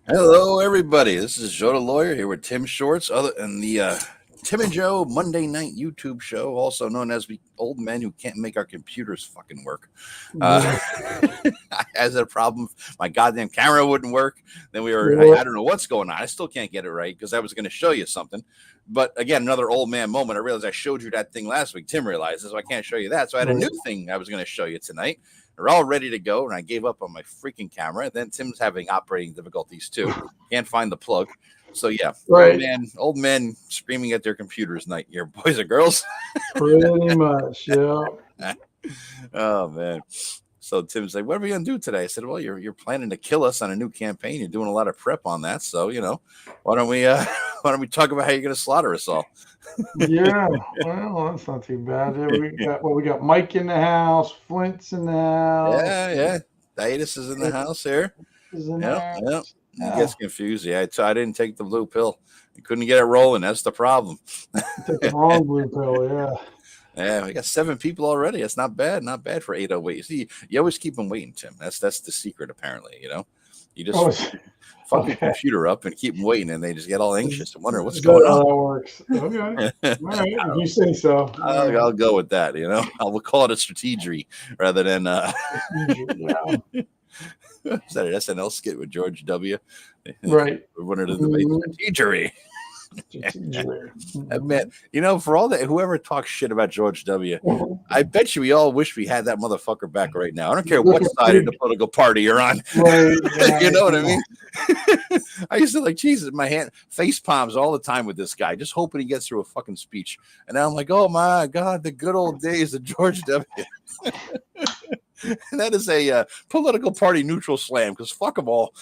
Hello, everybody. This is Joe the Lawyer here with Tim Shorts, and the Tim and Joe Monday Night YouTube Show, also known as the old men who can't make our computers fucking work. Yeah. I had a problem. My goddamn camera wouldn't work. Then I don't know what's going on. I still can't get it right because I was going to show you something. But again, another old man moment. I realized I showed you that thing last week. Tim realizes, so I can't show you that. So I had a new thing I was going to show you tonight. They're all ready to go, and I gave up on my freaking camera. Then Tim's having operating difficulties too. Can't find the plug. So yeah, Right. old men screaming at their computers night here, boys and girls. Pretty much, yeah. Oh man. So Tim's like, "What are we gonna do today?" I said, "Well, you're planning to kill us on a new campaign. You're doing a lot of prep on that. So why don't we talk about how you're gonna slaughter us all?" Yeah. Well, that's not too bad. Yeah, we got Mike in the house, Flint's in the house. Yeah. Dietis is in the house here. Yep. He gets confused. Yeah, I didn't take the blue pill. I couldn't get it rolling. That's the problem. Took the wrong blue pill, yeah. Yeah, we got 7 people already. That's not bad. Not bad for 808. You see, you always keep them waiting, Tim. That's the secret, apparently. You just fuck the computer up and keep them waiting, and they just get all anxious and wonder what's going on. That works. Okay. All right, if you say so. I'll go with that. We'll call it a strategy rather than Is that an SNL skit with George W? Right. One of the strategery. Man, for all that, whoever talks shit about George W, I bet you we all wish we had that motherfucker back right now. I don't care what side of the political party you're on. Right, You know what I mean? I used to Jesus, my hand face palms all the time with this guy, just hoping he gets through a fucking speech. And now I'm like, oh my God, the good old days of George W. And that is a political party neutral slam because fuck them all.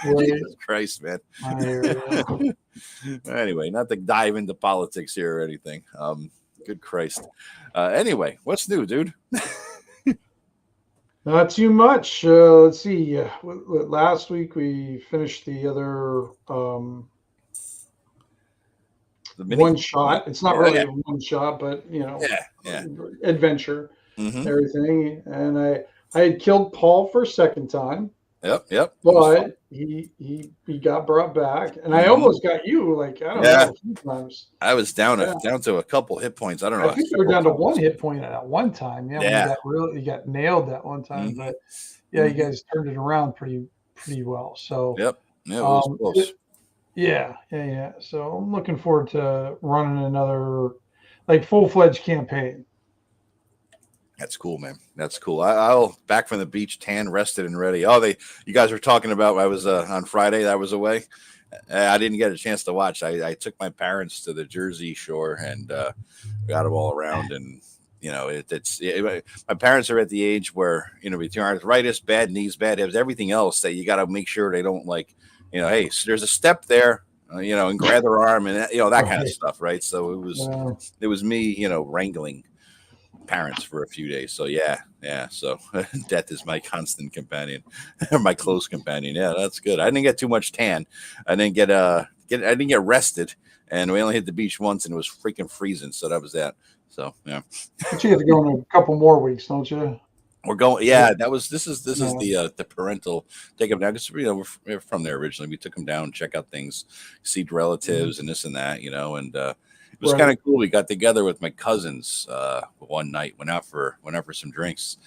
Jesus Christ, man. Anyway, not to dive into politics here or anything. Good Christ. Anyway, what's new, dude? Not too much. Let's see. Last week we finished the other one shot. It's not really a one shot, but adventure. Mm-hmm. Everything, and I had killed Paul for a second time. Yep. But he got brought back, and I almost got you. Like I don't know, a few times. I was down to a couple hit points. I don't know. I think you were down to 1 hit point at one time. Yeah. You got nailed that one time, but you guys turned it around pretty well. So it was close. Yeah. So I'm looking forward to running another full-fledged campaign. That's cool, man. That's cool. I'll back from the beach, tan, rested, and ready. Oh, you guys were talking about. I was on Friday. I was away. I didn't get a chance to watch. I took my parents to the Jersey Shore and got them all around. And my parents are at the age where between arthritis, bad knees, bad hips, everything else that you got to make sure they don't hey, so there's a step there. And grab their arm and that kind of stuff, right? So it was me, wrangling parents for a few days. So yeah. So death is my constant companion, my close companion. Yeah, that's good. I didn't get too much tan. I didn't get rested, and we only hit the beach once, and it was freaking freezing. So that was that. So yeah. But you have to go in a couple more weeks, don't you? We're going. Yeah, this is the parental take them down because we're from there originally. We took them down, check out things, see relatives, and this and that. And it was kind of cool. We got together with my cousins one night, went out for some drinks.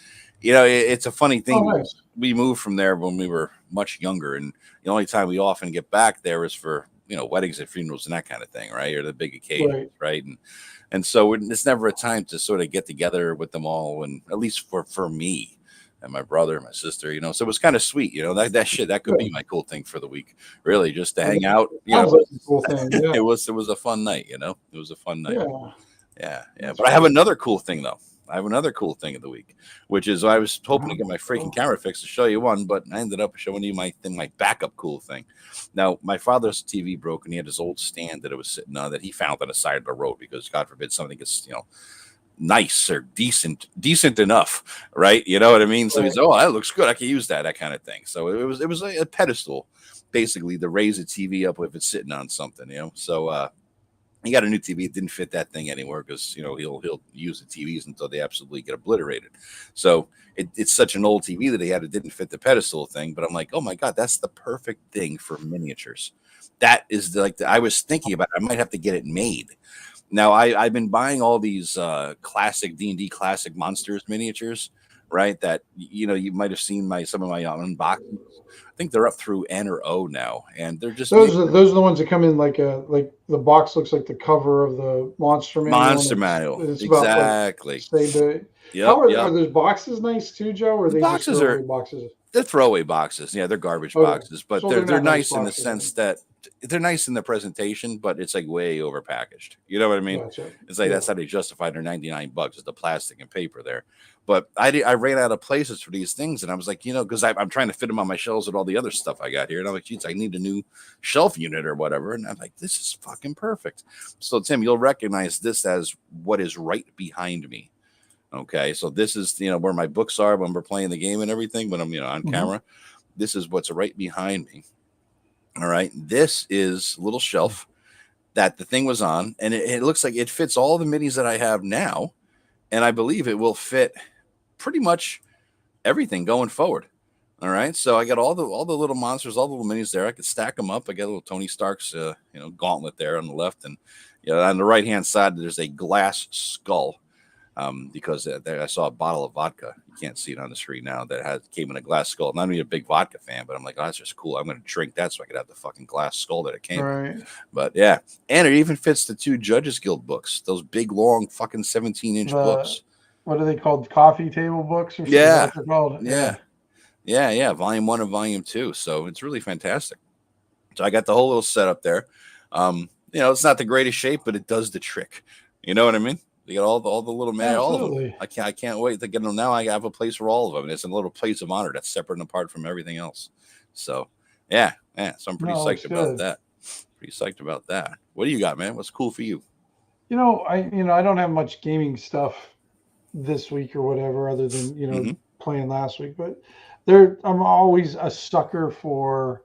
It's a funny thing. Oh, nice. We moved from there when we were much younger, and the only time we often get back there is for weddings and funerals and that kind of thing, right? Or the big occasions, right? And so it's never a time to sort of get together with them all, and at least for me and my brother, my sister, so it was kind of sweet, that could be my cool thing for the week, really, just to hang out. Cool thing, yeah. It was a fun night, it was a fun night. Yeah. But I have another cool thing though. I have another cool thing of the week, which is I was hoping to get my freaking camera fixed to show you one, but I ended up showing you my backup cool thing. Now, my father's TV broke, and he had his old stand that it was sitting on that he found on the side of the road because, God forbid, something gets, nice or decent enough, right? You know what I mean? So he's, that looks good. I can use that kind of thing. So it was like a pedestal, basically, to raise a TV up if it's sitting on something, So He got a new TV. It didn't fit that thing anymore because he'll use the TVs until they absolutely get obliterated. So it's such an old TV that he had. It didn't fit the pedestal thing. But I'm like, oh my god, that's the perfect thing for miniatures. That is I was thinking about. I might have to get it made. Now I've been buying all these classic D&D classic monsters miniatures, right? That you might have seen some of my unboxings. I think they're up through N or O now, and they're just those are the ones that come in like the box looks like the cover of the Monster Manual. It's exactly. About like, same big. Yep, How are those boxes nice too, Joe? Or the they boxes just are boxes? They're throwaway boxes. Yeah, they're garbage boxes, but so they're nice boxes, in the sense that they're nice in the presentation, but it's like way overpackaged. You know what I mean? Gotcha. It's like that's how they justify their $99 is the plastic and paper there. But I ran out of places for these things, and I was like, because I'm trying to fit them on my shelves with all the other stuff I got here, and I'm like, geez, I need a new shelf unit or whatever, and I'm like, this is fucking perfect. So Tim, you'll recognize this as what is right behind me. Okay, so this is where my books are when we're playing the game and everything. When I'm on camera, this is what's right behind me. All right, this is a little shelf that the thing was on, and it looks like it fits all the minis that I have now, and I believe it will fit pretty much everything going forward. All right, so I got all the little monsters, all the little minis there. I could stack them up. I got a little Tony Stark's gauntlet there on the left, and on the right hand side there's a glass skull. Because there I saw a bottle of vodka. You can't see it on the screen now. That came in a glass skull. Not only a big vodka fan, but I'm like, oh, that's just cool. I'm going to drink that so I could have the fucking glass skull that it came in. But yeah, and it even fits the 2 Judges Guild books. Those big, long, fucking 17-inch books. What are they called? Coffee table books? Or yeah. What they're called? Yeah. Volume 1 and Volume 2. So it's really fantastic. So I got the whole little setup there. It's not the greatest shape, but it does the trick. You know what I mean? They got all the little men, all of them. I can't wait to get them now. I have a place for all of them. And it's a little place of honor that's separate and apart from everything else. So yeah. So I'm pretty psyched about that. Pretty psyched about that. What do you got, man? What's cool for you? I don't have much gaming stuff this week or whatever, other than playing last week. But I'm always a sucker for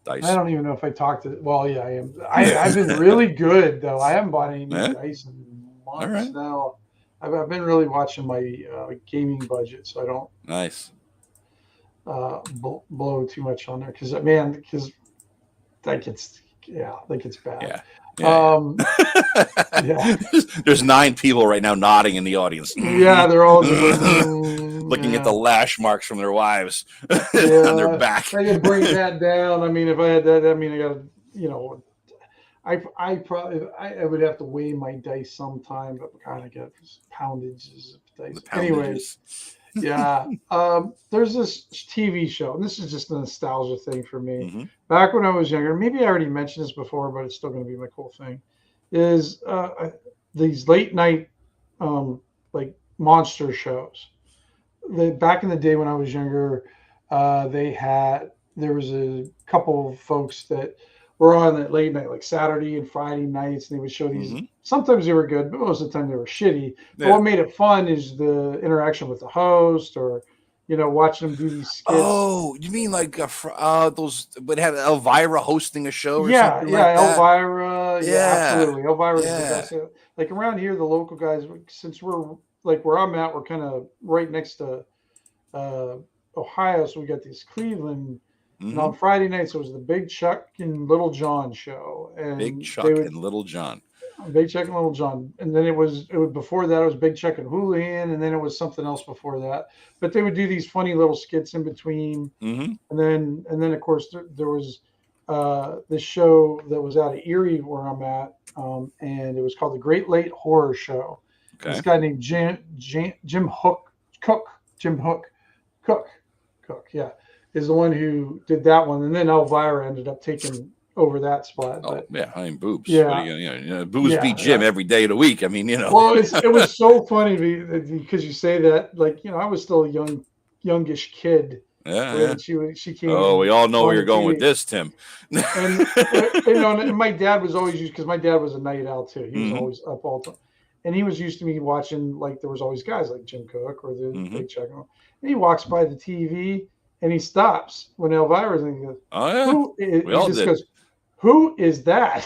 dice. I don't even know if I talked to. Well, yeah, I am. I've been really good though. I haven't bought any new dice in months now. I've been really watching my gaming budget, so I don't blow too much on there because that gets bad. Yeah. There's 9 people right now nodding in the audience. Yeah, they're all just looking at the lash marks from their wives on their back. I can bring that down. I mean, if I had that, I got I would have to weigh my dice sometime, but kind of get poundages of dice. Anyways, there's this TV show, and this is just a nostalgia thing for me. Back when I was younger, maybe I already mentioned this before, but it's still going to be my cool thing, is these late night like monster shows. Back in the day when I was younger, there was a couple of folks that were on at late night, like Saturday and Friday nights, and they would show these. Sometimes they were good, but most of the time they were shitty. But what made it fun is the interaction with the host, or watching them do these skits. Oh, you mean like those would have Elvira hosting a show? Or something like that? Elvira. Yeah, absolutely. Elvira is the best. Like around here, the local guys, since we're like where I'm at, we're kind of right next to Ohio, so we got these Cleveland. And on Friday nights, it was the Big Chuck and Little John show. And Big Chuck and Little John. Big Chuck and Little John. And then it was before that, it was Big Chuck and Houlihan, and then it was something else before that. But they would do these funny little skits in between. And then of course there was this show that was out of Erie where I'm at, and it was called the Great Late Horror Show. Okay. This guy named Jim Cook, yeah, is the one who did that one, and then Elvira ended up taking over that spot. I mean, boobs. Yeah, boobs beat Jim every day of the week. I mean, Well, it was so funny because you say that, like, I was still a youngish kid. Yeah. She came. Oh, we all know where you're going with this, Tim. And and my dad was always used, because my dad was a night owl too. He was always up all the time. And he was used to me watching, like, there was always guys like Jim Cook or the Big Chuck. And he walks by the TV and he stops when Elvira's and he goes, "Oh yeah." He just goes, who is that?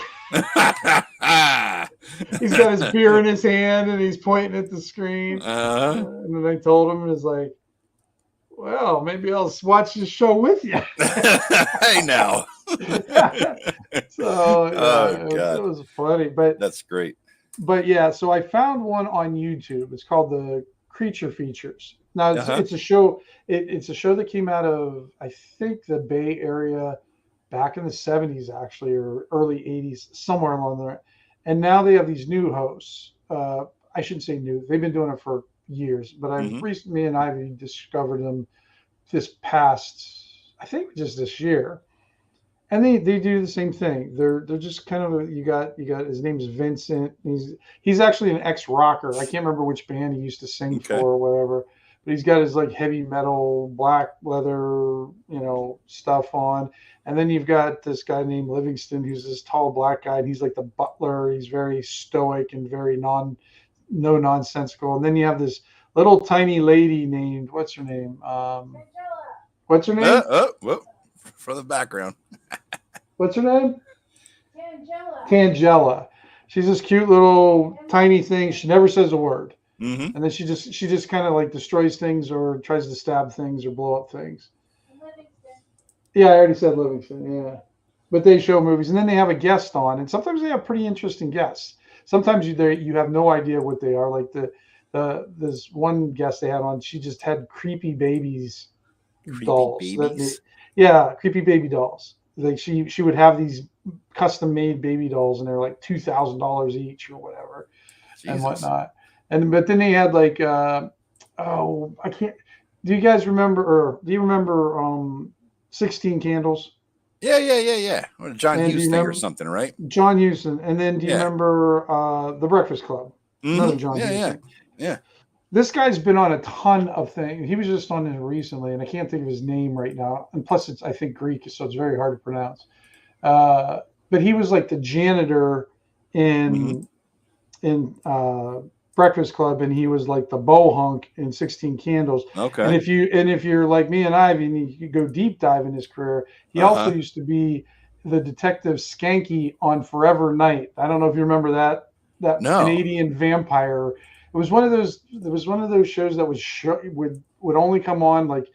He's got his beer in his hand and he's pointing at the screen. And then I told him, and it's like, well, maybe I'll watch the show with you. Hey, now. So it was funny, but that's great. But yeah, so I found one on YouTube. It's called the Creature Features. Now it's a show. It's a show that came out of, I think, the Bay Area back in the 70s, actually, or early 80s, somewhere along there. And now they have these new hosts. I shouldn't say new. They've been doing it for years, but me and Ivy discovered them this past, I think, just this year. And they do the same thing. They're just kind of you got his name's Vincent. He's actually an ex-rocker. I can't remember which band he used to sing for or whatever. But he's got his like heavy metal, black leather, stuff on. And then you've got this guy named Livingston, who's this tall black guy, and he's like the butler. He's very stoic and very no nonsensical. And then you have this little tiny lady named, what's her name? What's her name? For the background. What's her name? Tangela. She's this cute little tiny thing. She never says a word. And then she just kind of like destroys things or tries to stab things or blow up things. Yeah, I already said Livingston. Yeah, but they show movies, and then they have a guest on, and sometimes they have pretty interesting guests. Sometimes you have no idea what they are. Like this one guest they had on, she just had creepy babies dolls. Creepy baby dolls. Like she would have these custom made baby dolls, and they're like $2,000 each or whatever, and whatnot. But then they had like I can't. Do you guys remember? Or do you remember 16 Candles? Yeah. John Hughes thing or something, right? John Hughes, and then do you remember The Breakfast Club? Another John Hughes thing. Yeah. This guy's been on a ton of things. He was just on it recently, and I can't think of his name right now. And plus, it's, I think, Greek, so it's very hard to pronounce. But he was like the janitor in Breakfast Club, and he was like the bow hunk in 16 Candles. Okay. And if you're like me and Ivy, and you go deep dive in his career, he also used to be the detective Skanky on Forever Night. I don't know if you remember that Canadian vampire. It was one of those. There was one of those shows that would only come on like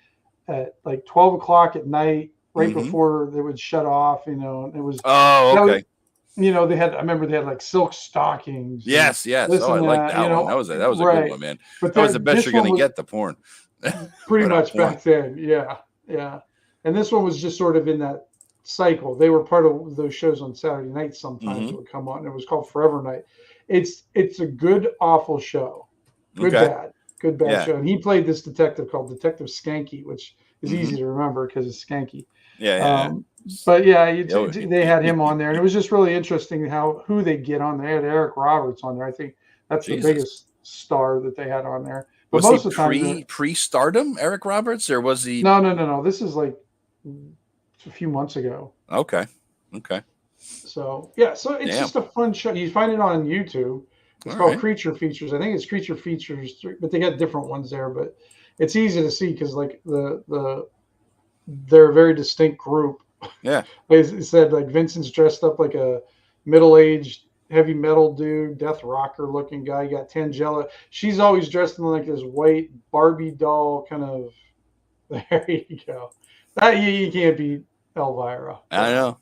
at like 12 o'clock at night, right before they would shut off. And it was. Oh, okay. They had. I remember they had like silk stockings. Yes. Oh, I like that one. That was a good one, man. But that was the best you're gonna get. The porn. Pretty much back then, yeah. And this one was just sort of in that cycle. They were part of those shows on Saturday nights. Sometimes it would come on. It was called Forever Night. It's a good, awful show. Good bad show. And he played this detective called Detective Skanky, which is easy to remember because it's Skanky. But they had him on there, and it was just really interesting who they get on there. They had Eric Roberts on there. I think that's the biggest star that they had on there. But was he pre-stardom, Eric Roberts, or was he? No. This is like a few months ago. Okay. So it's just a fun show. You find it on YouTube. It's called Creature Features. I think it's Creature Features 3, but they got different ones there. But it's easy to see because like they're a very distinct group. Yeah. It said like Vincent's dressed up like a middle-aged heavy metal dude, death rocker looking guy. You got Tangela. She's always dressed in like this white Barbie doll kind of. There you go. That you can't beat Elvira. I know.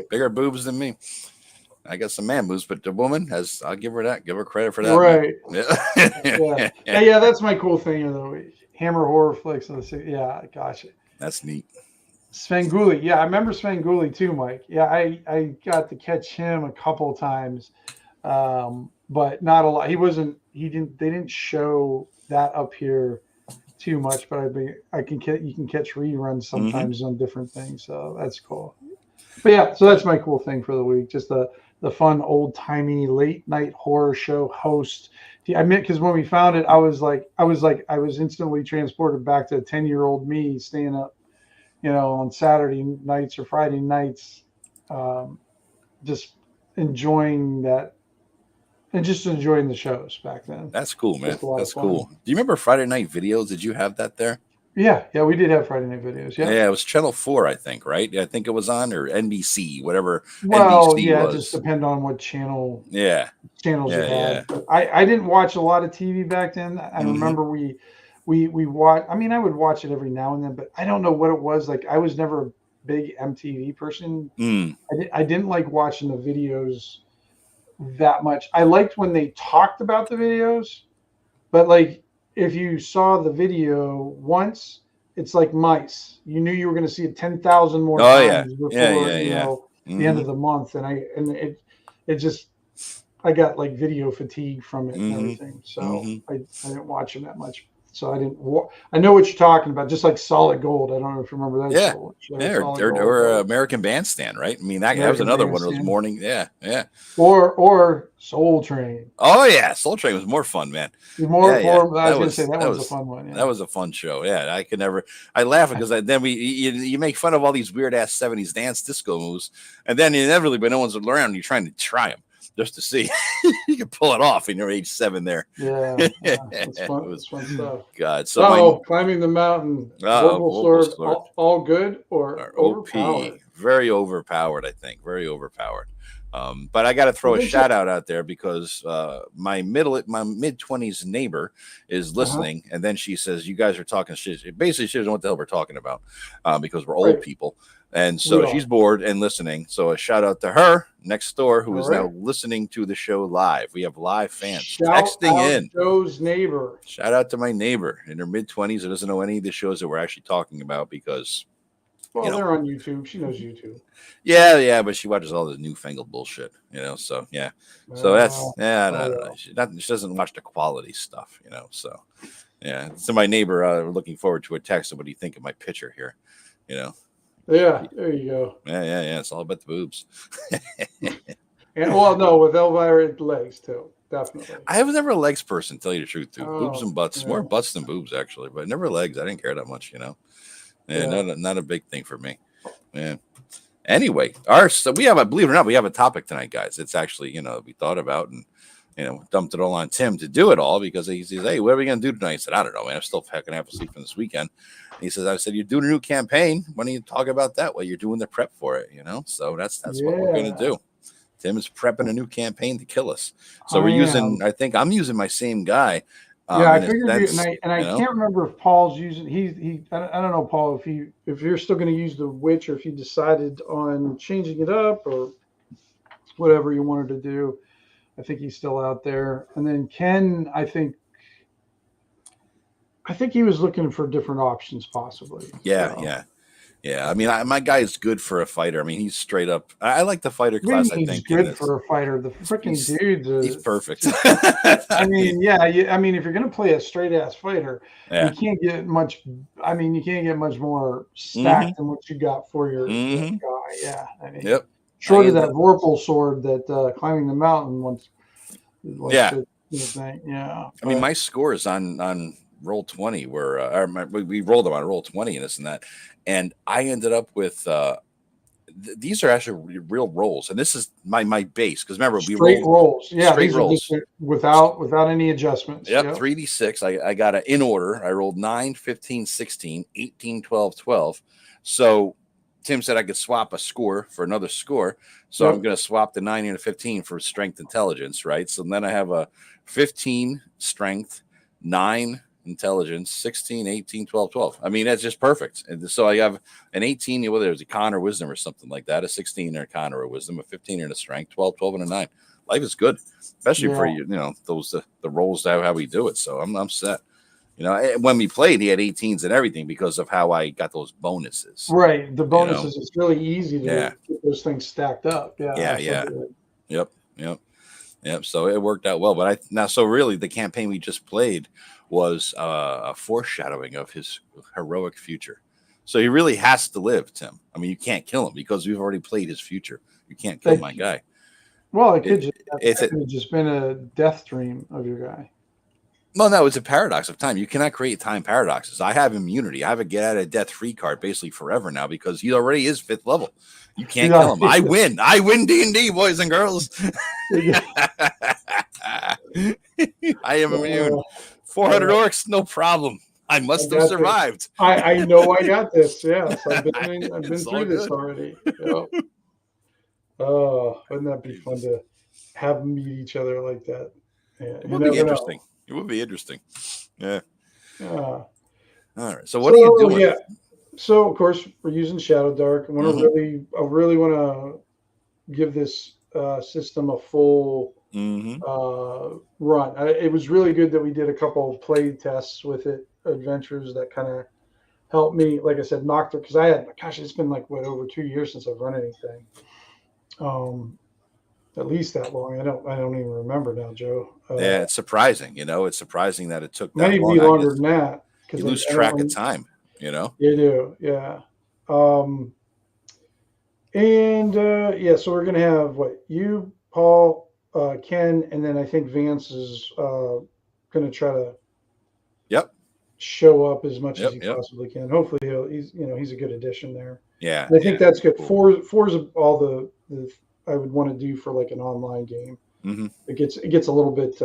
Bigger boobs than me. I got some man boobs, but the woman I'll give her that. Give her credit for that. Right. Yeah. That's my cool thing though. Hammer horror flicks. Yeah, gosh. That's neat. Svengoolie. Yeah, I remember Svengoolie too, Mike. Yeah, I got to catch him a couple of times, but not a lot. They didn't show that up here too much, but you can catch reruns sometimes on different things, so that's cool. But yeah, so that's my cool thing for the week. Just the fun old timey late night horror show host. I mean, because when we found it, I was instantly transported back to 10-year-old me staying up, on Saturday nights or Friday nights, just enjoying that and just enjoying the shows back then. That's cool, man. That's cool. Do you remember Friday Night Videos? Did you have that there? Yeah, we did have Friday night videos. Yeah, Yeah, it was Channel 4, I think, right? I think it was on, or NBC, whatever well, NBC yeah, it just was. depend on what Yeah, channels you yeah. had. But I didn't watch a lot of TV back then. I Mm-hmm. remember we watch. I mean, I would watch it every now and then, but I don't know what it was. Like I was never a big MTV person. Mm. I didn't like watching the videos that much. I liked when they talked about the videos, but like if you saw the video once, it's like mice. You knew you were going to see it 10,000 more Oh yeah, times yeah, before yeah, yeah. the end Mm-hmm. of the month, and it just I got like video fatigue from it and Mm-hmm. everything, so Mm-hmm. I didn't watch them that much. So I didn't. I know what you're talking about, just like Solid Gold. I don't know if you remember that Yeah. show. Yeah, Solid or Gold, that was American Bandstand, right? I mean, that was American another one of those Bandstand, morning. Yeah, yeah. or Soul Train. Oh yeah, Soul Train was more fun, man. More, Yeah, yeah. more. I was gonna say that one's a fun one. That Yeah. was a fun show. Yeah, I could never. I laugh because then you make fun of all these weird ass '70s dance disco moves, and then inevitably, but no one's around. You're trying to try them just to see you can pull it off in your age 7 there. Yeah, it's fun. It It's fun stuff. God. So Climbing the mountain. Vorpal Vorpal sword. Sword All good or or OP, overpowered? very overpowered. I think very overpowered. But I got to throw a shout out there because my mid-20s neighbor is listening, and then she says, "You guys are talking shit." Basically, she doesn't know what the hell we're talking about because we're old people, and so she's bored and listening. So a shout out to her next door who is now listening to the show live. We have live fans texting in. Joe's neighbor. Shout out to my neighbor in her mid-20s who doesn't know any of the shows that we're actually talking about because. Well, they're on YouTube. She knows YouTube. Yeah, but she watches all the newfangled bullshit, so yeah. So that's I don't know. She doesn't watch the quality stuff, So yeah. So my neighbor, looking forward to a text. What do you think of my picture here? Yeah, there you go. Yeah. It's all about the boobs. And no, with Elvira legs too, definitely. I was never a legs person, tell you the truth, too. Boobs and butts, more butts than boobs actually, but never legs. I didn't care that much, Yeah, not a big thing for me. Yeah. Anyway, so we have believe it or not, we have a topic tonight, guys. It's actually, we thought about and dumped it all on Tim to do it all because he says, "Hey, what are we gonna do tonight?" I said, "I don't know, man. I'm still fucking half asleep from this weekend." And he says, "I said, you're doing a new campaign. Why don't you talk about that while you're doing the prep for it? So that's what we're gonna do." Tim is prepping a new campaign to kill us. So we're using. I think I'm using my same guy. I figured I can't remember if Paul's using. I don't know, Paul, if you're still going to use the witch or if you decided on changing it up or whatever you wanted to do. I think he's still out there. And then Ken, I think he was looking for different options, possibly. Yeah. I mean, my guy is good for a fighter. I mean, he's straight up. I like the fighter class. I think he's good for a fighter. The freaking dude. He's perfect. I mean, if you're gonna play a straight ass fighter, you can't get much. I mean, you can't get much more stacked than what you got for your guy. Yeah. I mean, short of that Vorpal sword that climbing the mountain once. Yeah. Yeah. I mean, my scores on Roll20 were we rolled them on Roll20 and this and that, and I ended up with these are actually real rolls, and this is my base because remember we rolled rolls, straight rolls without any adjustments. Yep, 3d6. I got it in order. I rolled 9, 15, 16, 18, 12, 12. So Tim said I could swap a score for another score, so I'm going to swap the 9 and the 15 for strength intelligence, right? So then I have a 15 strength, 9 intelligence, 16, 18, 12, 12. I mean, that's just perfect. And so I have an 18, whether it's a con or wisdom or something like that, a 16 or a con or a wisdom, a 15 and a strength, 12, 12 and a 9. Life is good, especially for those the rolls that how we do it. So I'm set. When we played, he had 18s and everything because of how I got those bonuses. Right, the bonuses. It's really easy to get those things stacked up. Yeah. Yep. So it worked out well. But so really the campaign we just played was a foreshadowing of his heroic future. So he really has to live, Tim. I mean, you can't kill him because we've already played his future. You can't kill my guy. Well, it could have just been a death dream of your guy. Well, no, it's a paradox of time. You cannot create time paradoxes. I have immunity. I have a get out of death free card basically forever now because he already is 5th level. You can't kill him. I win. I win D&D, boys and girls. I am immune. 400 orcs, no problem. I must have survived. I know I got this. Yes, I've been through this good. already. Yep. Oh, wouldn't that be fun to have them meet each other like that? Yeah, it would be interesting. It would be interesting. Yeah. All right. So what are you doing? Yeah. So of course we're using Shadowdark. I really want to give this system a full run. It was really good that we did a couple of play tests with it, adventures that kind of helped me. Like I said, knocked it because it's been like over 2 years since I've run anything. At least that long. I don't even remember now, Joe. Yeah, it's surprising. It's surprising that it took that maybe long. Maybe longer than that. You lose track of time. You do, yeah. So we're gonna have you, Paul, Ken, and then I think Vance is gonna try to show up as much as he possibly can. Hopefully he's a good addition there. Yeah. And I think that's good. Cool. Four's all the I would want to do for like an online game. It gets a little bit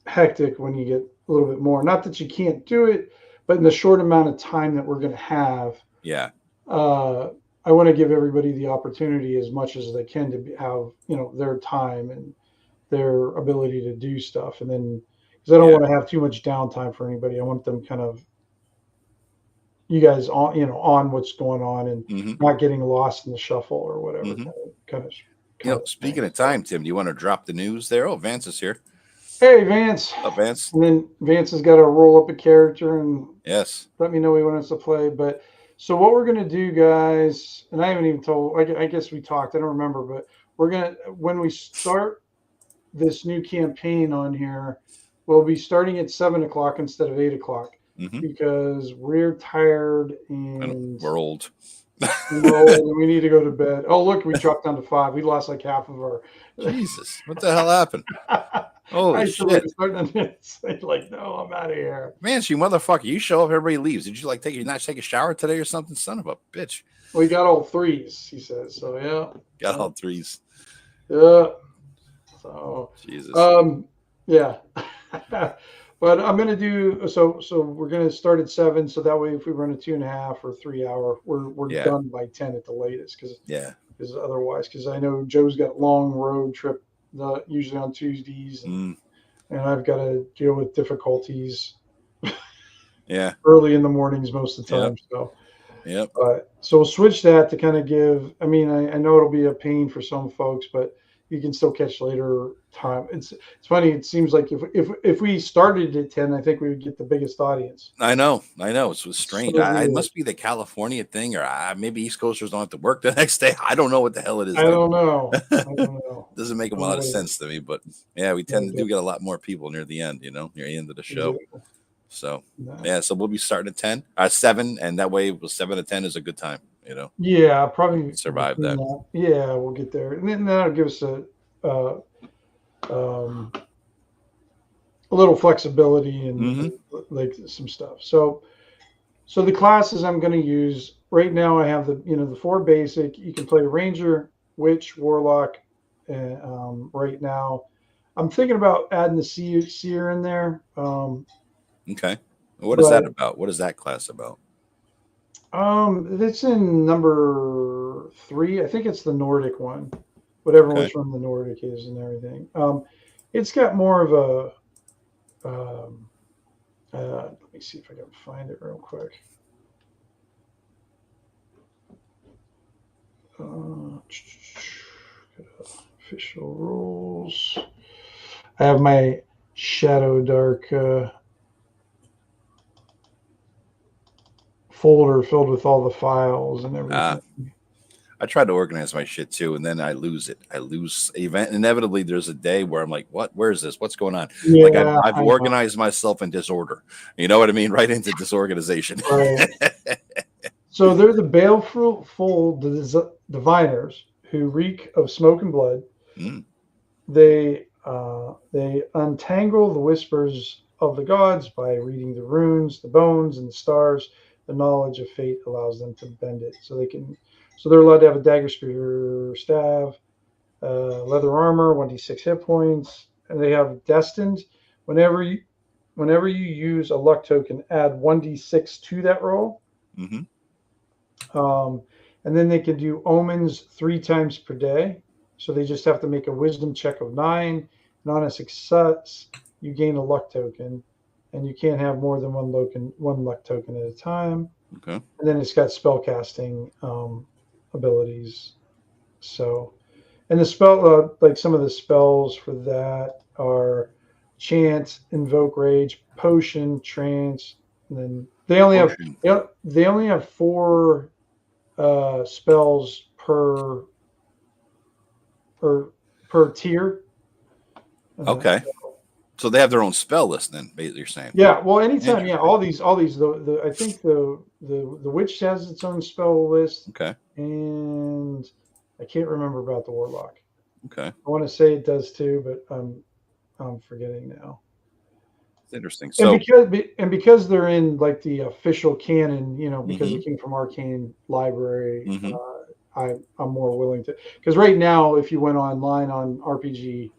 hectic when you get a little bit more. Not that you can't do it, but in the short amount of time that we're going to have, I want to give everybody the opportunity as much as they can to have their time and their ability to do stuff. And then because I don't want to have too much downtime for anybody, I want them kind of you guys on what's going on and not getting lost in the shuffle or whatever. Kind of speaking of time, Tim, do you want to drop the news there? Oh, Vance is here. Hey, Vance. Up, Vance. And then Vance has got to roll up a character and let me know he wants to play. But so what we're going to do, guys, and I haven't even told, I guess we talked, I don't remember, but we're going to, when we start this new campaign on here, we'll be starting at 7:00 instead of 8:00 because we're tired and we're old. And we need to go to bed. Oh, look, we dropped down to 5. We lost like half of our. Jesus, what the hell happened? Holy shit! Like, no, I'm out of here. Man, you motherfucker! You show up, everybody leaves. Did you not take a shower today or something? Son of a bitch! Well, he got all 3s. He says so. Yeah, got all 3s. Yeah. So Jesus. Yeah. But I'm gonna do so. We're gonna start at 7, so that way if we run a 2.5 or 3 hour, we're done by 10 at the latest. Because otherwise, because I know Joe's got long road trip usually on Tuesdays, and I've got to deal with difficulties. Early in the mornings most of the time. So we'll switch that to kind of give. I mean, I know it'll be a pain for some folks, but you can still catch later time. It's funny. It seems like if we started at 10, I think we would get the biggest audience. I know. It was strange. It must be the California thing, or maybe East Coasters don't have to work the next day. I don't know what the hell it is. I don't know. Doesn't make a lot of sense to me, but we tend to get a lot more people near the end. Near the end of the show. So so we'll be starting at 7, and that way 7 to 10 is a good time. Yeah, probably survive that. Yeah, we'll get there, and then that'll give us a little flexibility and like some stuff. So the classes I'm going to use right now, I have the 4 basic. You can play Ranger, Witch, Warlock. Right now, I'm thinking about adding the Seer in there. Okay, what is that about? What is that class about? It's in number 3. I think it's the Nordic one, whatever which one the Nordic is and everything. It's got more of a. Let me see if I can find it real quick. Official rules. I have my Shadowdark folder filled with all the files and everything. I try to organize my shit too, and then I lose it. Inevitably, there's a day where I'm like, "What? Where is this? What's going on?" Like I've organized myself in disorder. You know what I mean? Right into disorganization. Right. So they're the baleful diviners who reek of smoke and blood. They untangle the whispers of the gods by reading the runes, the bones, and the stars. The knowledge of fate allows them to bend it, so they're allowed to have a dagger, spear, staff, leather armor, 1d6 hit points, and they have destined. Whenever whenever you use a luck token, add 1d6 to that roll. And then they can do omens 3 times per day. So they just have to make a wisdom check of 9. And on a success, you gain a luck token. And you can't have more than one luck token at a time. Okay. And then it's got spellcasting abilities. So, and the spell, like some of the spells for that are chant, invoke rage, potion, trance, and then they only have 4 spells per tier. Okay. So they have their own spell list then, basically you're saying. Yeah, well, anytime, yeah, all these I think the witch has its own spell list. Okay. And I can't remember about the warlock. Okay. I want to say it does too, but I'm forgetting now. It's interesting. So because they're in like the official canon, because it came from Arcane Library, I'm more willing to, because right now if you went online on RPG,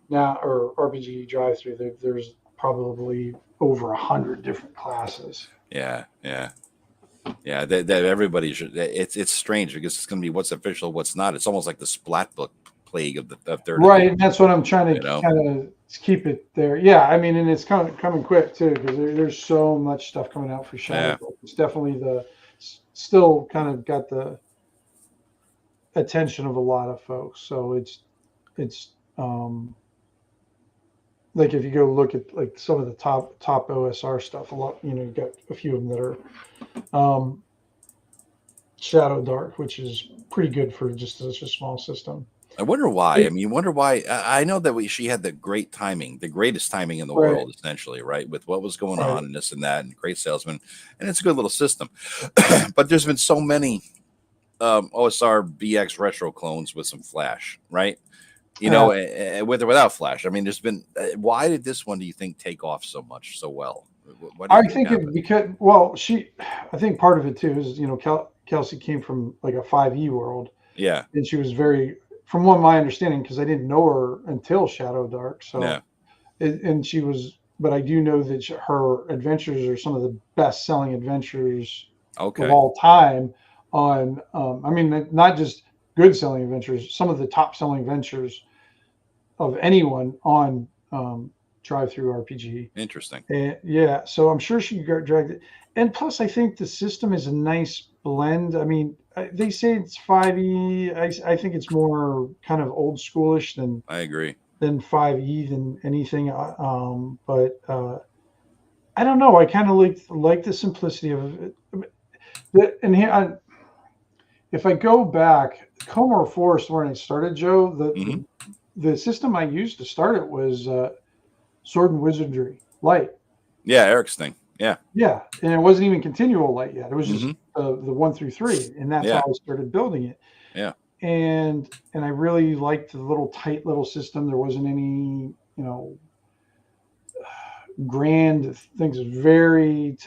now or RPG drive-through, there's probably over 100 different classes. That everybody should. It's strange because it's going to be what's official, what's not. It's almost like the splat book plague of third. Right, and that's what I'm trying to kind of keep it there. Yeah, I mean, and it's coming quick too, because there's so much stuff coming out for Shadowdark. Yeah. It's definitely still kind of got the attention of a lot of folks. So it's like if you go look at like some of the top OSR stuff, a lot, you've got a few of them that are Shadowdark, which is pretty good for just such a small system. I wonder why. I mean, you wonder why. I know that she had the greatest timing in the world, essentially, right? With what was going on and this and that, and great salesman, and it's a good little system. But there's been so many OSR BX retro clones with some flash, right? With or without flash. I mean, there's been. Why did this one, do you think, take off so much, so well? I think I think part of it too is Kelsey came from like a 5e world. Yeah, and she was very, from what my understanding, because I didn't know her until Shadowdark. So, and she was, but I do know that her adventures are some of the best-selling adventures of all time. On, I mean, not just good-selling adventures, some of the top-selling adventures of anyone on drive-through RPG. Interesting. And, so I'm sure she got dragged it. And plus, I think the system is a nice blend. I mean, they say it's 5e. I think it's more kind of old schoolish than I agree than 5e than anything. But I don't know. I kind of like the simplicity of it. And here, if I go back, Comor Forest, when I started, Joe, the system I used to start it was Sword and Wizardry Light. Yeah, Eric's thing. Yeah. Yeah, and it wasn't even continual light yet. It was just the 1 through 3, and that's how I started building it. Yeah. And I really liked the tight little system. There wasn't any, grand things. Very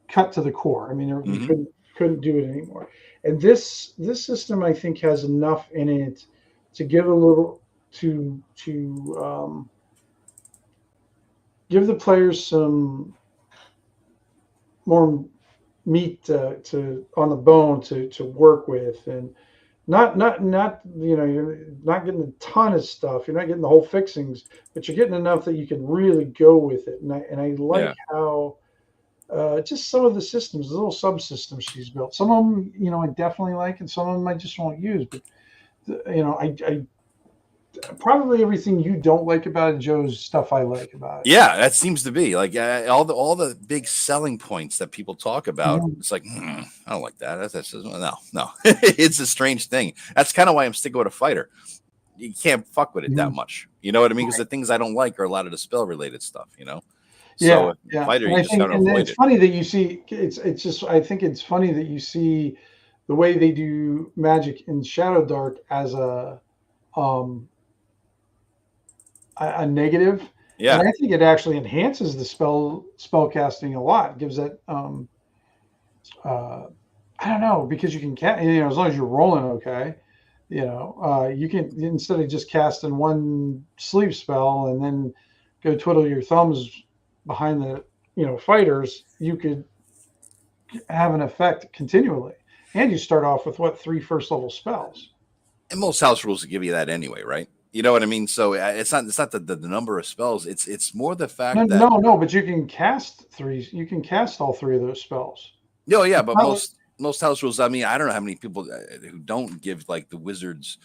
cut to the core. I mean, we couldn't do it anymore. And this system, I think, has enough in it to give a little to give the players some more meat to on the bone to work with, and not you're not getting a ton of stuff. You're not getting the whole fixings, but you're getting enough that you can really go with it. And I like how just some of the systems, the little subsystems she's built. Some of them, I definitely like, and some of them I just won't use. But I probably everything you don't like about it, Joe's stuff I like about it. Yeah, that seems to be like all the big selling points that people talk about. It's like I don't like that. That's just, no. It's a strange thing. That's kind of why I'm sticking with a fighter. You can't fuck with it that much. You know what I mean? Because the things I don't like are a lot of the spell related stuff. So fighter, you just gotta avoid it. It's funny that you see. It's just. I think it's funny that you see the way they do magic in Shadowdark as a negative. Yeah, and I think it actually enhances the spell casting a lot. It gives that I don't know, because you can as long as you're rolling okay, you can, instead of just casting one sleep spell and then go twiddle your thumbs behind the fighters, you could have an effect continually, and you start off with 3 first level spells. And most house rules give you that anyway, right? You know what I mean? So it's not the number of spells. It's more the fact that no, but you can cast 3. You can cast all 3 of those spells. No, yeah, but most house rules. I mean, I don't know how many people who don't give like the wizards,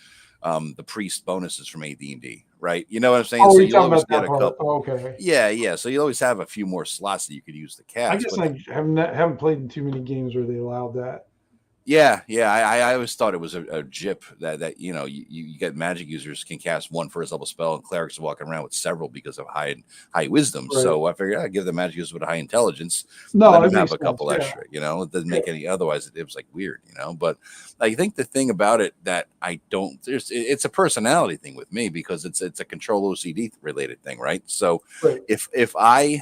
the priest bonuses from AD&D, right? You know what I'm saying? Oh, So you're you'll talking always about get that a part. couple. Oh, okay. Yeah. So you always have a few more slots that you could use to cast. I guess I haven't played in too many games where they allowed that. Yeah. I always thought it was a jip that you get magic users can cast 1 first level spell, and clerics are walking around with several because of high wisdom. Right. So I figured I'd give the magic users with a high intelligence. No, let it them have makes a couple sense, extra. It doesn't make any. Otherwise, it was like weird. But I think the thing about it that I don't it's a personality thing with me, because it's a control OCD related thing, right? So if I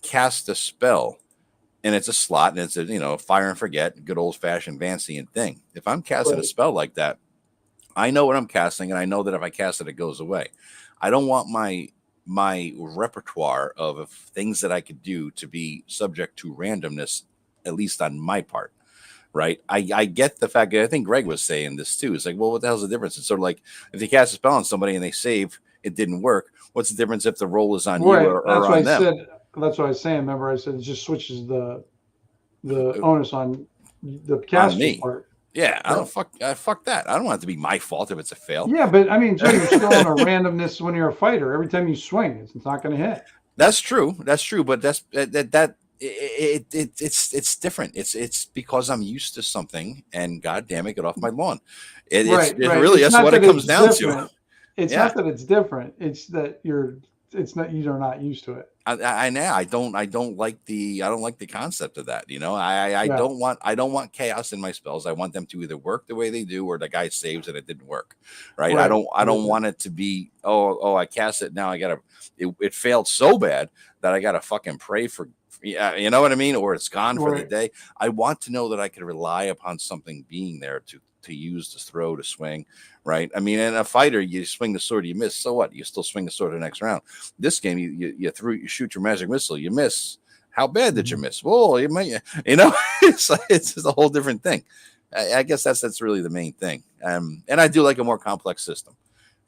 cast a spell, and it's a slot, and it's a fire and forget, good old fashioned Vancian thing. If I'm casting a spell like that, I know what I'm casting, and I know that if I cast it goes away. I don't want my repertoire of things that I could do to be subject to randomness, at least on my part. Right. I get the fact that I think Greg was saying this too. It's like, well, what the hell's the difference? It's sort of like if you cast a spell on somebody and they save, it didn't work. What's the difference if the roll is on you or on them? That's what I was saying. Remember, I said it just switches the onus on the casting part. Yeah, I don't fuck that. I don't want it to be my fault if it's a fail. Yeah, but I mean, Joe, you're still on a randomness when you're a fighter. Every time you swing, it's not going to hit. That's true. But it's different. It's because I'm used to something, and God damn it, get off my lawn. Really, that's what it comes down to. It's not that it's different. It's that you're not used to it. I don't like the concept of that. I don't want chaos in my spells. I want them to either work the way they do, or the guy saves and it didn't work. Right. I don't want it to be, I cast it. Now it failed so bad that I got to fucking pray for, you know what I mean? Or it's gone for the day. I want to know that I can rely upon something being there to use, to throw, to swing, right? I mean, in a fighter, you swing the sword, you miss. So what? You still swing the sword the next round. This game, you shoot your magic missile, you miss. How bad did you miss? Well, you might, it's just a whole different thing. I guess that's really the main thing. And I do like a more complex system.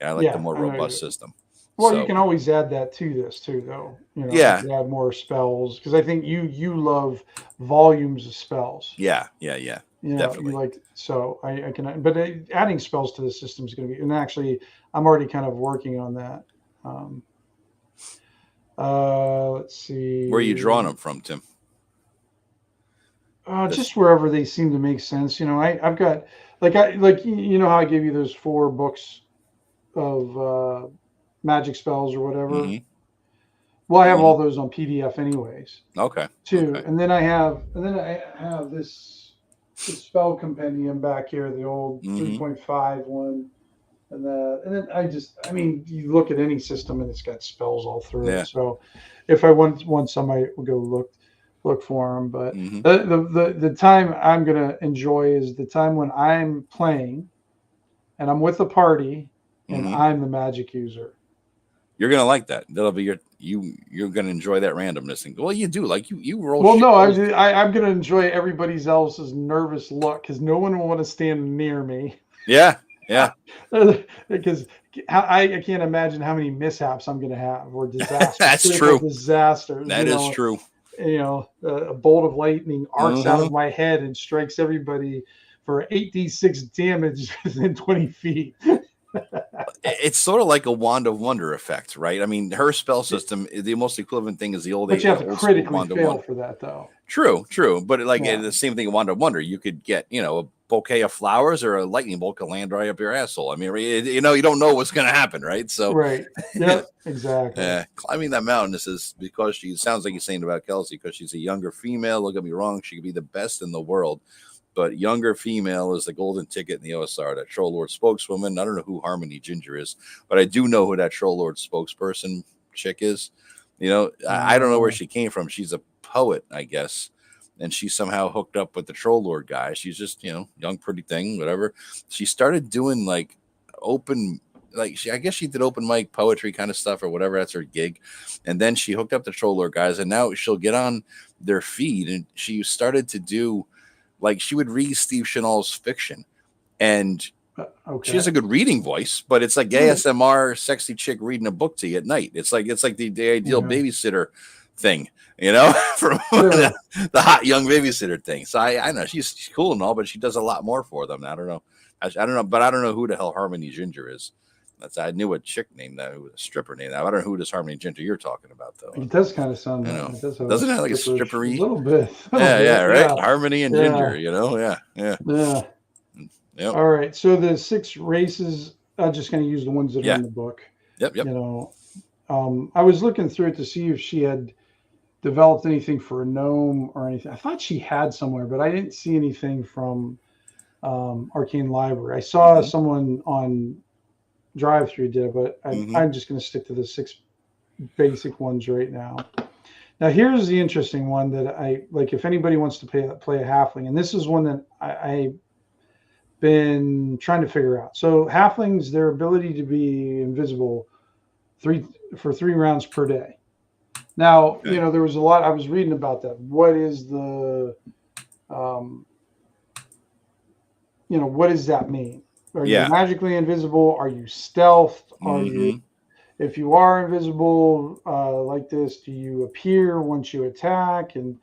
I like the more robust system. Well, you can always add that to this too, though. Add more spells, because I think you love volumes of spells. Yeah. Definitely. I can, but adding spells to the system is going to be, and actually, I'm already kind of working on that. Let's see. Where are you drawing them from, Tim? Just wherever they seem to make sense. I've got how I gave you those 4 books of magic spells or whatever. Mm-hmm. Well, I have all those on PDF anyways. Okay. Too. Okay. And then I have this spell compendium back here, the old 3.5 one. And then you look at any system and it's got spells all through it. So if I want some, I will go look for them. But the time I'm going to enjoy is the time when I'm playing and I'm with a party and I'm the magic user. You're going to like that. That'll be you're going to enjoy that randomness. And well, you do, like you roll. Well, no, I'm going to enjoy everybody else's nervous look, because no one will want to stand near me. Yeah. Because I can't imagine how many mishaps I'm going to have, or disasters. That's true. Disasters. That is true. A bolt of lightning arcs out of my head and strikes everybody for 8d6 damage within 20 feet. It's sort of like a Wand of Wonder effect, right? I mean, her spell system, the most equivalent thing is the old. But you have to critically fail for that, though. True. But the same thing in Wand of Wonder, you could get, a bouquet of flowers, or a lightning bolt can land right up your asshole. I mean, you don't know what's going to happen, right? So right. Yeah, exactly. Climbing that mountain, this is because sounds like you're saying about Kelsey, because she's a younger female. Don't get me wrong, she could be the best in the world. But younger female is the golden ticket in the OSR, that Troll Lord spokeswoman. I don't know who Harmony Ginger is, but I do know who that Troll Lord spokesperson chick is. I don't know where she came from. She's a poet, I guess. And she somehow hooked up with the Troll Lord guy. She's just, young, pretty thing, whatever. She started doing like open like I guess she did open mic poetry kind of stuff or whatever. That's her gig. And then she hooked up the Troll Lord guys, and now she'll get on their feed, and she started to do, like, she would read Steve Chenal's fiction, and she has a good reading voice, but it's like ASMR sexy chick reading a book to you at night. It's like the ideal babysitter thing, from the hot young babysitter thing. So I know she's cool and all, but she does a lot more for them. I don't know. I don't know, but I don't know who the hell Harmony Ginger is. I knew a chick named that, a stripper named that. I don't know who this Harmony Ginger you're talking about though. It does kind of sound like it. Doesn't it like a strippery? A little bit. Yeah, right. Yeah. Harmony and Ginger, yeah. Yep. All right. So the 6 races, I'm just going to use the ones that are in the book. Yep. I was looking through it to see if she had developed anything for a gnome or anything. I thought she had somewhere, but I didn't see anything from Arcane Library. I saw someone on Drive-Thru did it, but I'm just going to stick to the 6 basic ones right now. Now, here's the interesting one that I like. If anybody wants to play a halfling, and this is one that I've been trying to figure out. So halflings, their ability to be invisible for 3 rounds per day. Now, there was a lot I was reading about that. What is the what does that mean? Are you magically invisible? Are you stealthed? Are you, if you are invisible like this, do you appear once you attack? And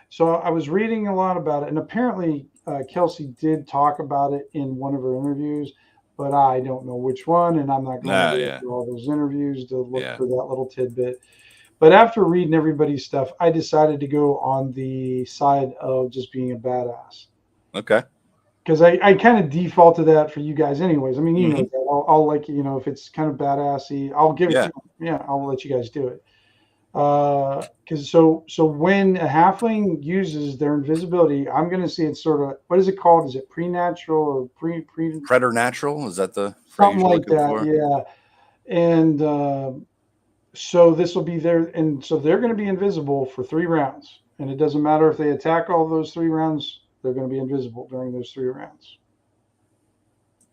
so I was reading a lot about it, and apparently Kelsey did talk about it in one of her interviews, but I don't know which one, and I'm not going to go through all those interviews to look for that little tidbit. But after reading everybody's stuff, I decided to go on the side of just being a badass. Okay. Because I kind of default to that for you guys anyways. I mean, know that. I'll like, if it's kind of badassy, I'll give it to you. Yeah, I'll let you guys do it. Because so when a halfling uses their invisibility, I'm going to see it sort of, what is it called? Is it preternatural or preternatural? Is that the something like that? For? Yeah. And so this will be there, and so they're going to be invisible for 3 rounds, and it doesn't matter if they attack all those 3 rounds. They're going to be invisible during those 3 rounds.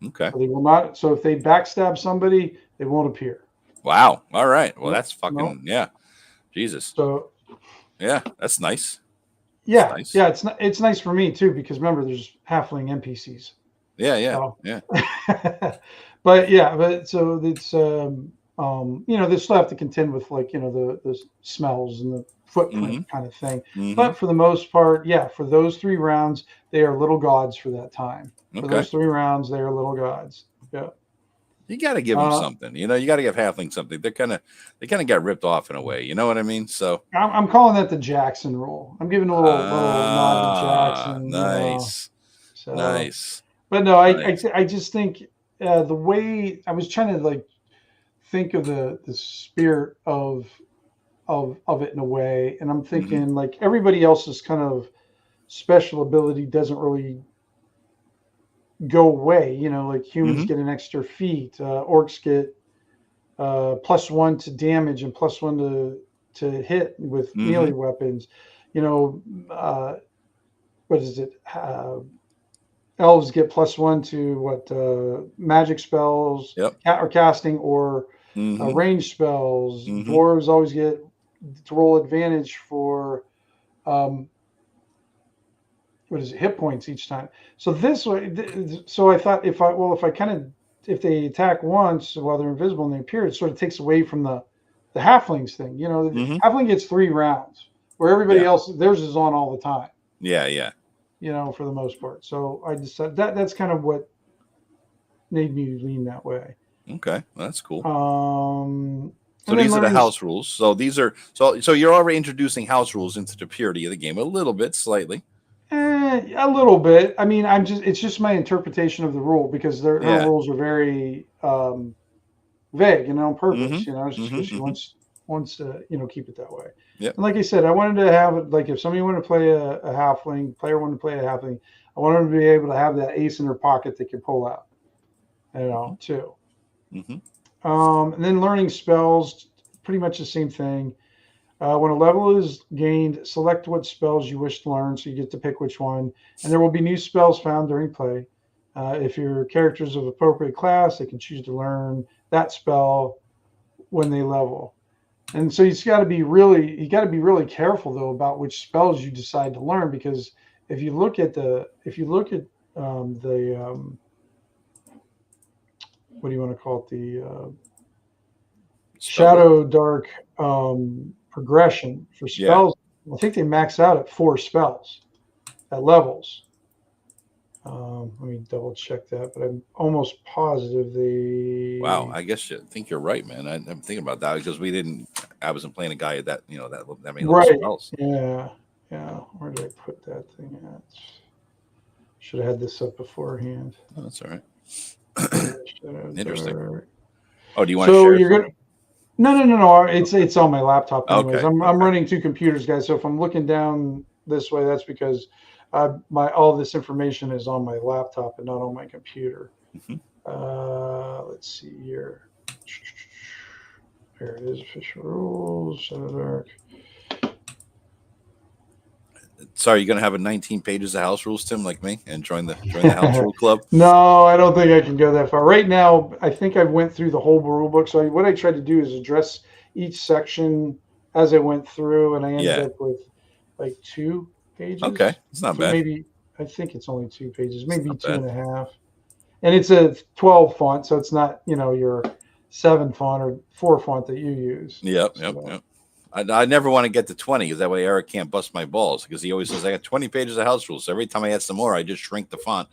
Okay. So they will not. So if they backstab somebody, they won't appear. Wow. All right. Well, that's fucking Jesus. So. Yeah, that's nice. Yeah, that's nice. Yeah. It's nice for me too, because remember, there's halfling NPCs. Yeah. So. But so it's they still have to contend with the smells and the footprint kind of thing. But for the most part, for those 3 rounds, they are little gods for that time. For those 3 rounds, they are little gods. Yeah. You got to give them something. You got to give halflings something. They kind of got ripped off in a way. You know what I mean? So I'm calling that the Jackson rule. I'm giving a little nod to Jackson. Nice. Nice. But no, I just think the way I was trying to think of the spirit of it in a way, and I'm thinking like everybody else's kind of special ability doesn't really go away. Like humans get an extra feat, orcs get +1 to damage and +1 to hit with melee weapons. What is it? Elves get +1 to magic spells or casting or range spells. Dwarves always get to roll advantage for hit points each time. So this way, so I thought if they attack once while they're invisible and they appear, it sort of takes away from the halflings thing. Halfling gets 3 rounds where everybody else theirs is on all the time. Yeah. For the most part. So I decided that's kind of what made me lean that way. Okay, that's cool. So these are the house rules. So these are so you're already introducing house rules into the purity of the game a little bit, slightly. A little bit. I mean, it's just my interpretation of the rule because her rules are very vague and on purpose. She wants to keep it that way. Yeah. And like I said, I wanted to have it like if somebody wanted to play a halfling, player wanted to play a halfling, I wanted them to be able to have that ace in their pocket they could pull out. Too. And then learning spells, pretty much the same thing. When a level is gained, select what spells you wish to learn, so you get to pick which one. And there will be new spells found during play. If your character is of appropriate class, they can choose to learn that spell when they level. And so you got to be really careful though about which spells you decide to learn, because if you look at what do you want to call it, the Shadowdark progression for spells, I think they max out at 4 spells at levels. Let me double check that, but I'm almost positive they. Wow, I guess I think you're right, man. I'm thinking about that because I wasn't playing a guy at that, that many Right. spells. Yeah. Where did I put that thing at? Should have had this up beforehand. Oh, that's all right. Interesting. Oh, do you want to share? You're gonna. No. It's on my laptop anyways. Okay. I'm running 2 computers, guys. So if I'm looking down this way, that's because all this information is on my laptop and not on my computer. Mm-hmm. Let's see here. There it is. Official rules. Shadowdark. Sorry, you're gonna have 19 pages of house rules, Tim, like me, and join the house rule club? No, I don't think I can go that far. Right now, I think I went through the whole rule book. So what I tried to do is address each section as I went through, and I ended up with like 2 pages. Okay, it's not bad. Maybe I think it's only 2 pages, maybe 2.5. And it's a 12 font, so it's not your 7 font or 4 font that you use. Yep. I never want to get to 20 because that way Eric can't bust my balls, because he always says I got 20 pages of house rules. So every time I add some more, I just shrink the font,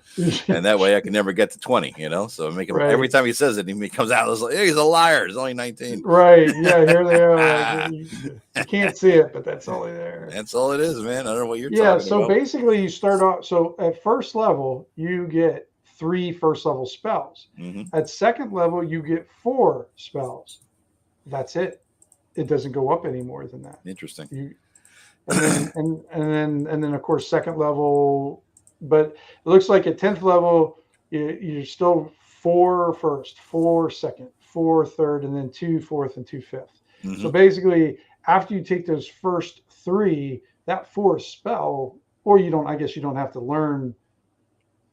and that way I can never get to 20. So make him every time he says it, he comes out like, hey, he's a liar. It's only 19. Right? Yeah, here they are. You can't see it, but that's only there. That's all it is, man. I don't know what you're talking about. So basically, you start off. So at first level, you get 3 first level spells. Mm-hmm. At second level, you get 4 spells. That's it. It doesn't go up any more than that. Interesting. And then of course second level, but it looks like at 10th level you're still 4 first, 4 second, 4 third, and then 2 fourth and 2 fifth. Mm-hmm. So basically, after you take those first 3, that 4th spell, or I guess you don't have to learn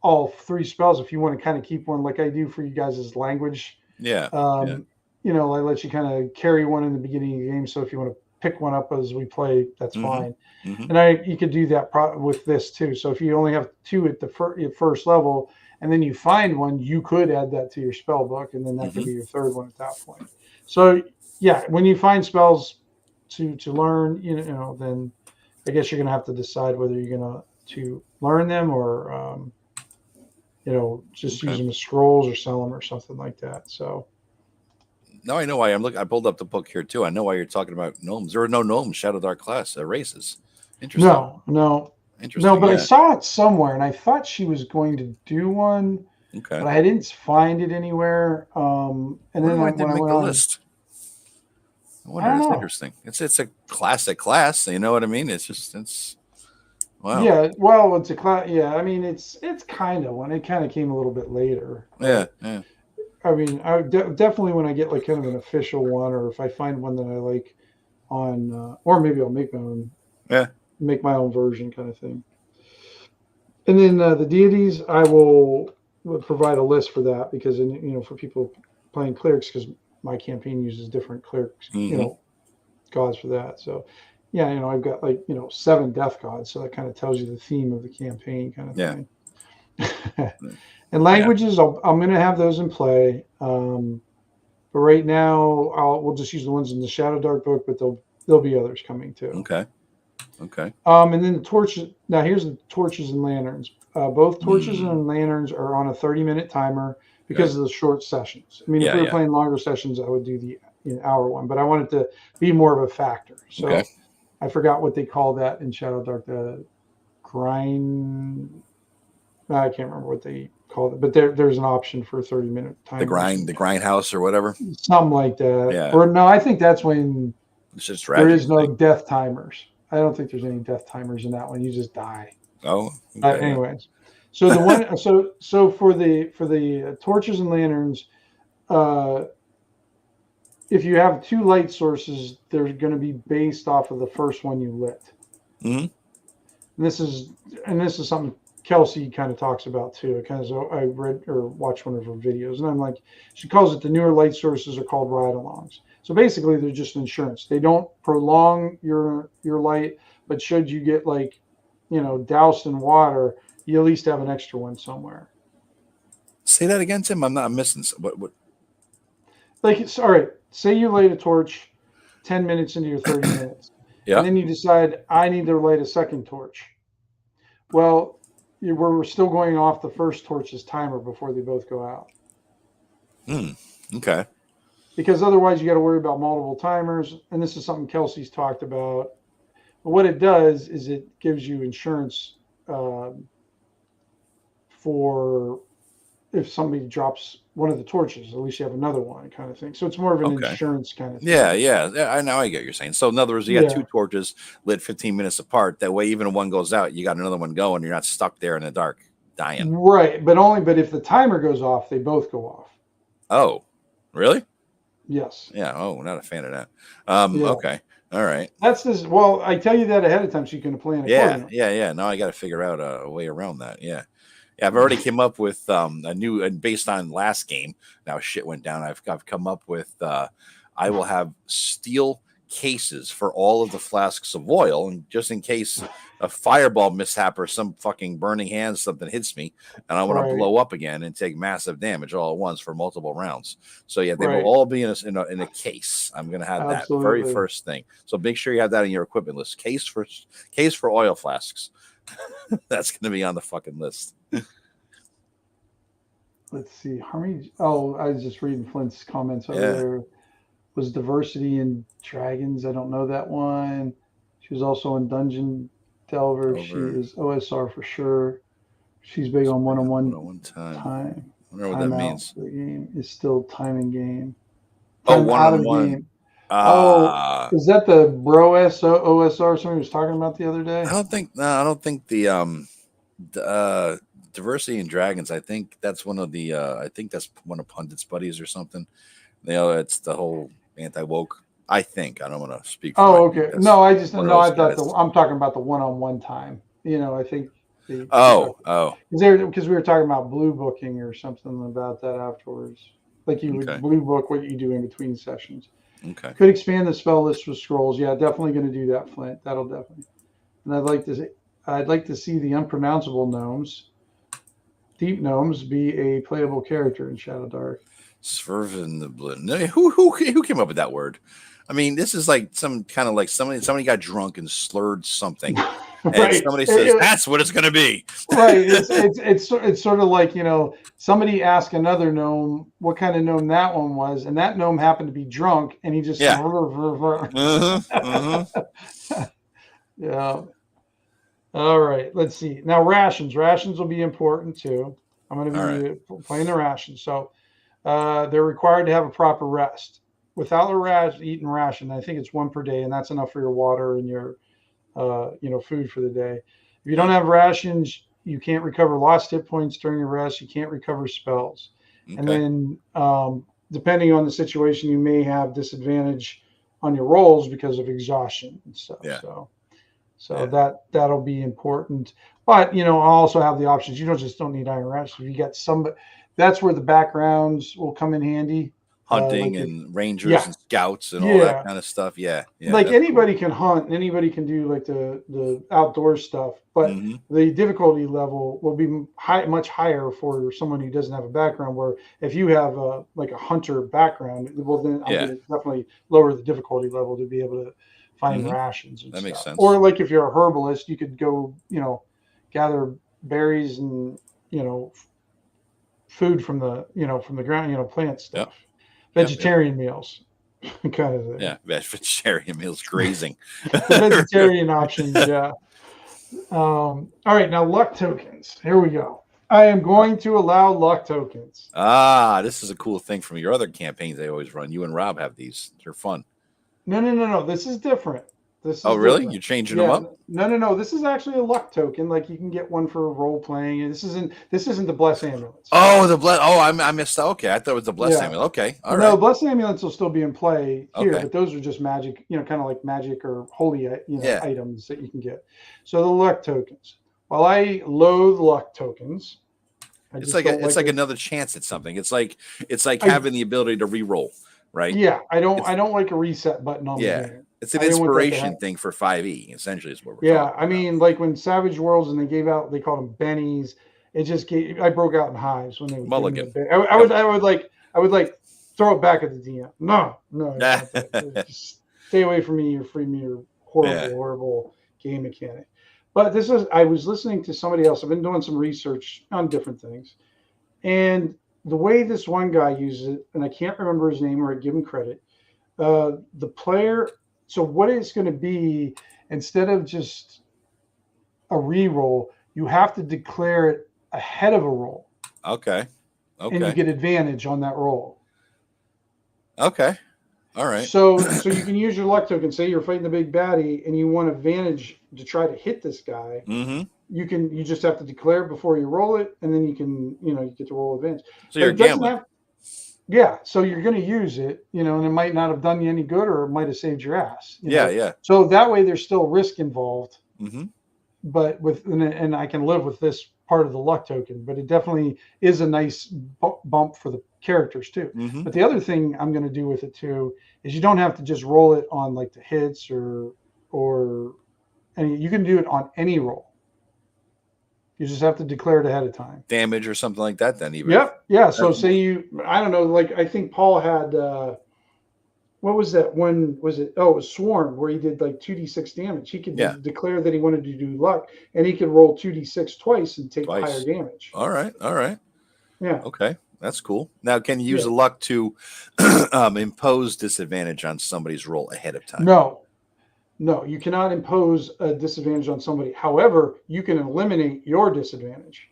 all 3 spells if you want to kind of keep one like I do for you guys' language. Yeah. I let you kind of carry one in the beginning of the game. So if you want to pick one up as we play, that's fine. Mm-hmm. And you could do that with this too. So if you only have 2 at the first level, and then you find one, you could add that to your spell book, and then that could be your 3rd one at that point. So yeah, when you find spells to learn, then I guess you're going to have to decide whether you're going to learn them or just use them as scrolls or sell them or something like that. So. Now I know why I pulled up the book here too. I know why you're talking about gnomes. There are no gnomes, Shadowdark class races. Interesting. No. Interesting. No, but I saw it somewhere, and I thought she was going to do one. Okay. But I didn't find it anywhere. And then when I went on, list. I wonder. It's interesting. It's a classic class. You know what I mean? It's wow. Yeah. Well, it's a class. Yeah. I mean, it's kind of one. It kind of came a little bit later. Yeah. I mean, I definitely when I get like kind of an official one, or if I find one that I like on, or maybe I'll make my own. Yeah. Make my own version, kind of thing. And then the deities, I will provide a list for that, because for people playing clerics, because my campaign uses different clerics, gods for that. So yeah, I've got 7 death gods, so that kind of tells you the theme of the campaign, kind of thing. And languages, I'm going to have those in play. But right now, we'll just use the ones in the Shadowdark book, but there'll be others coming too. Okay. And then the torches. Now here's the torches and lanterns. Both torches and lanterns are on a 30-minute timer because of the short sessions. I mean, if we were playing longer sessions, I would do the hour one, but I want it to be more of a factor. So I forgot what they call that in Shadowdark. The grind. I can't remember what they called it, but there's an option for a 30-minute timer. The grind house or whatever. Something like that. Yeah. Or no, I think that's when it's just there is no death timers. I don't think there's any death timers in that one. You just die. Oh. Okay. Anyways, so the one, so for the torches and lanterns, if you have 2 light sources, they're going to be based off of the first one you lit. Mm-hmm. And this is something Kelsey kind of talks about too. It kind of, I read or watched one of her videos, and I'm like, she calls it the newer light sources are called ride-alongs. So basically, they're just insurance. They don't prolong your light, but should you get like, doused in water, you at least have an extra one somewhere. Say that again, Tim. I'm missing what? Like, it's all right. Say you light a torch 10 minutes into your 30 minutes. Yeah. And then you decide, I need to light a second torch. Well, we're still going off the first torch's timer before they both go out. Okay. Because otherwise you got to worry about multiple timers. And this is something Kelsey's talked about. But what it does is it gives you insurance for if somebody drops one of the torches, at least you have another one kind of thing. So it's more of an insurance kind of thing. Yeah. I know. I get what you're saying. So in other words, you got two torches lit 15 minutes apart. That way, even if one goes out, you got another one going. You're not stuck there in the dark dying. Right. But if the timer goes off, they both go off. Oh, really? Yes. Yeah. Oh, not a fan of that. Okay. All right. That's this. Well, I tell you that ahead of time so you can plan accordingly. Yeah. Now I got to figure out a way around that. Yeah. I've already came up with a new, and based on last game. Now shit went down. I've come up with I will have steel cases for all of the flasks of oil, and just in case a fireball mishap or some fucking burning hand something hits me, and I want to blow up again and take massive damage all at once for multiple rounds. So yeah, they will all be in a case. I'm gonna have that very first thing. So make sure you have that in your equipment list. Case for oil flasks. That's gonna be on the fucking list. Let's see. How many? Oh, I was just reading Flint's comments over there. Was Diversity in Dragons? I don't know that one. She was also in Dungeon Delver. She is OSR for sure. She's big on one-on-one time. I wonder what that means. The game is still timing game. One-on-one. Is that the Bro OSR somebody was talking about the other day? I don't think the Diversity in Dragons. I think that's one of the. I think that's one of Pundit's buddies or something. It's the whole anti-woke. I think I don't want to speak. Okay. No, I just no. I thought I'm talking about the one-on-one time. I think. Because we were talking about blue booking or something about that afterwards. Like you would blue book what you do in between sessions. Okay. Could expand the spell list with scrolls. Yeah, definitely going to do that, Flint. That'll definitely. And I'd like to see the unpronounceable gnomes, deep gnomes, be a playable character in Shadowdark. Swerving the blood. Who came up with that word? I mean, this is like some kind of like somebody got drunk and slurred something, and somebody says that's what it's going to be. Right. It's sort of like somebody asked another gnome what kind of gnome that one was, and that gnome happened to be drunk, and he just yeah. All right. Let's see. Now rations. Rations will be important too. I'm going to be playing the rations. So they're required to have a proper rest. Without eating ration, I think it's one per day, and that's enough for your water and your, food for the day. If you don't have rations, you can't recover lost hit points during your rest. You can't recover spells, and then depending on the situation, you may have disadvantage on your rolls because of exhaustion and stuff. Yeah. So that'll be important. But I'll also have the options. You don't need iron rations. If you got somebody, that's where the backgrounds will come in handy. Hunting and rangers and scouts and all that kind of stuff. Yeah. Like anybody can hunt and anybody can do like the outdoor stuff, but the difficulty level will be much higher for someone who doesn't have a background. Where if you have a hunter background, well then I'm going to definitely lower the difficulty level to be able to find rations and that stuff. Makes sense. Or like if you're a herbalist, you could go gather berries and food from the ground, plant stuff. Yep. Vegetarian meals, kind of thing. Yeah, vegetarian meals, grazing. Vegetarian options, yeah. All right, now luck tokens. Here we go. I am going to allow luck tokens. This is a cool thing from your other campaigns they always run. You and Rob have these. They're fun. No. This is different. Really? Different. You're changing them up? No. This is actually a luck token. Like you can get one for role playing. And this isn't the bless ambulance. Oh, the bless. Oh, I missed that. Okay, I thought it was the bless ambulance. Okay, all right. No, bless ambulance will still be in play here, but those are just magic. Kind of like magic or holy, items that you can get. So the luck tokens. Well, I loathe luck tokens. It's like another chance at something. It's like having the ability to re-roll, right? Yeah, I don't like a reset button on the game. It's an inspiration thing for 5e. Essentially, is what we're talking about. I mean, like when Savage Worlds and they called them bennies. It just I broke out in hives when they would Mulligan. I would like throw it back at the DM. No, just stay away from me. You're free me. You're horrible game mechanic. But I was listening to somebody else. I've been doing some research on different things. And the way this one guy uses it, and I can't remember his name or I give him credit, the player, so what it's going to be, instead of just a re-roll, you have to declare it ahead of a roll. Okay. And you get advantage on that roll. Okay. All right. So you can use your luck token. Say you're fighting the big baddie and you want advantage to try to hit this guy. Mm-hmm. You just have to declare it before you roll it, and then you get to roll advantage. So you're gambling. So you're going to use it, and it might not have done you any good, or it might have saved your ass. Yeah. So that way, there's still risk involved. Mm-hmm. But and I can live with this part of the luck token, but it definitely is a nice bump for the characters too. Mm-hmm. But the other thing I'm going to do with it too is you don't have to just roll it on like the hits or you can do it on any roll. You just have to declare it ahead of time. Damage or something like that then even. Yep. Yeah. So say I don't know, like I think Paul had, what was that one? Was it? Oh, it was Swarm, where he did like 2d6 damage. He could declare that he wanted to do luck, and he could roll 2d6 twice and take higher damage. All right. Yeah. Okay. That's cool. Now, can you use the luck to impose disadvantage on somebody's roll ahead of time? No, you cannot impose a disadvantage on somebody. However, you can eliminate your disadvantage.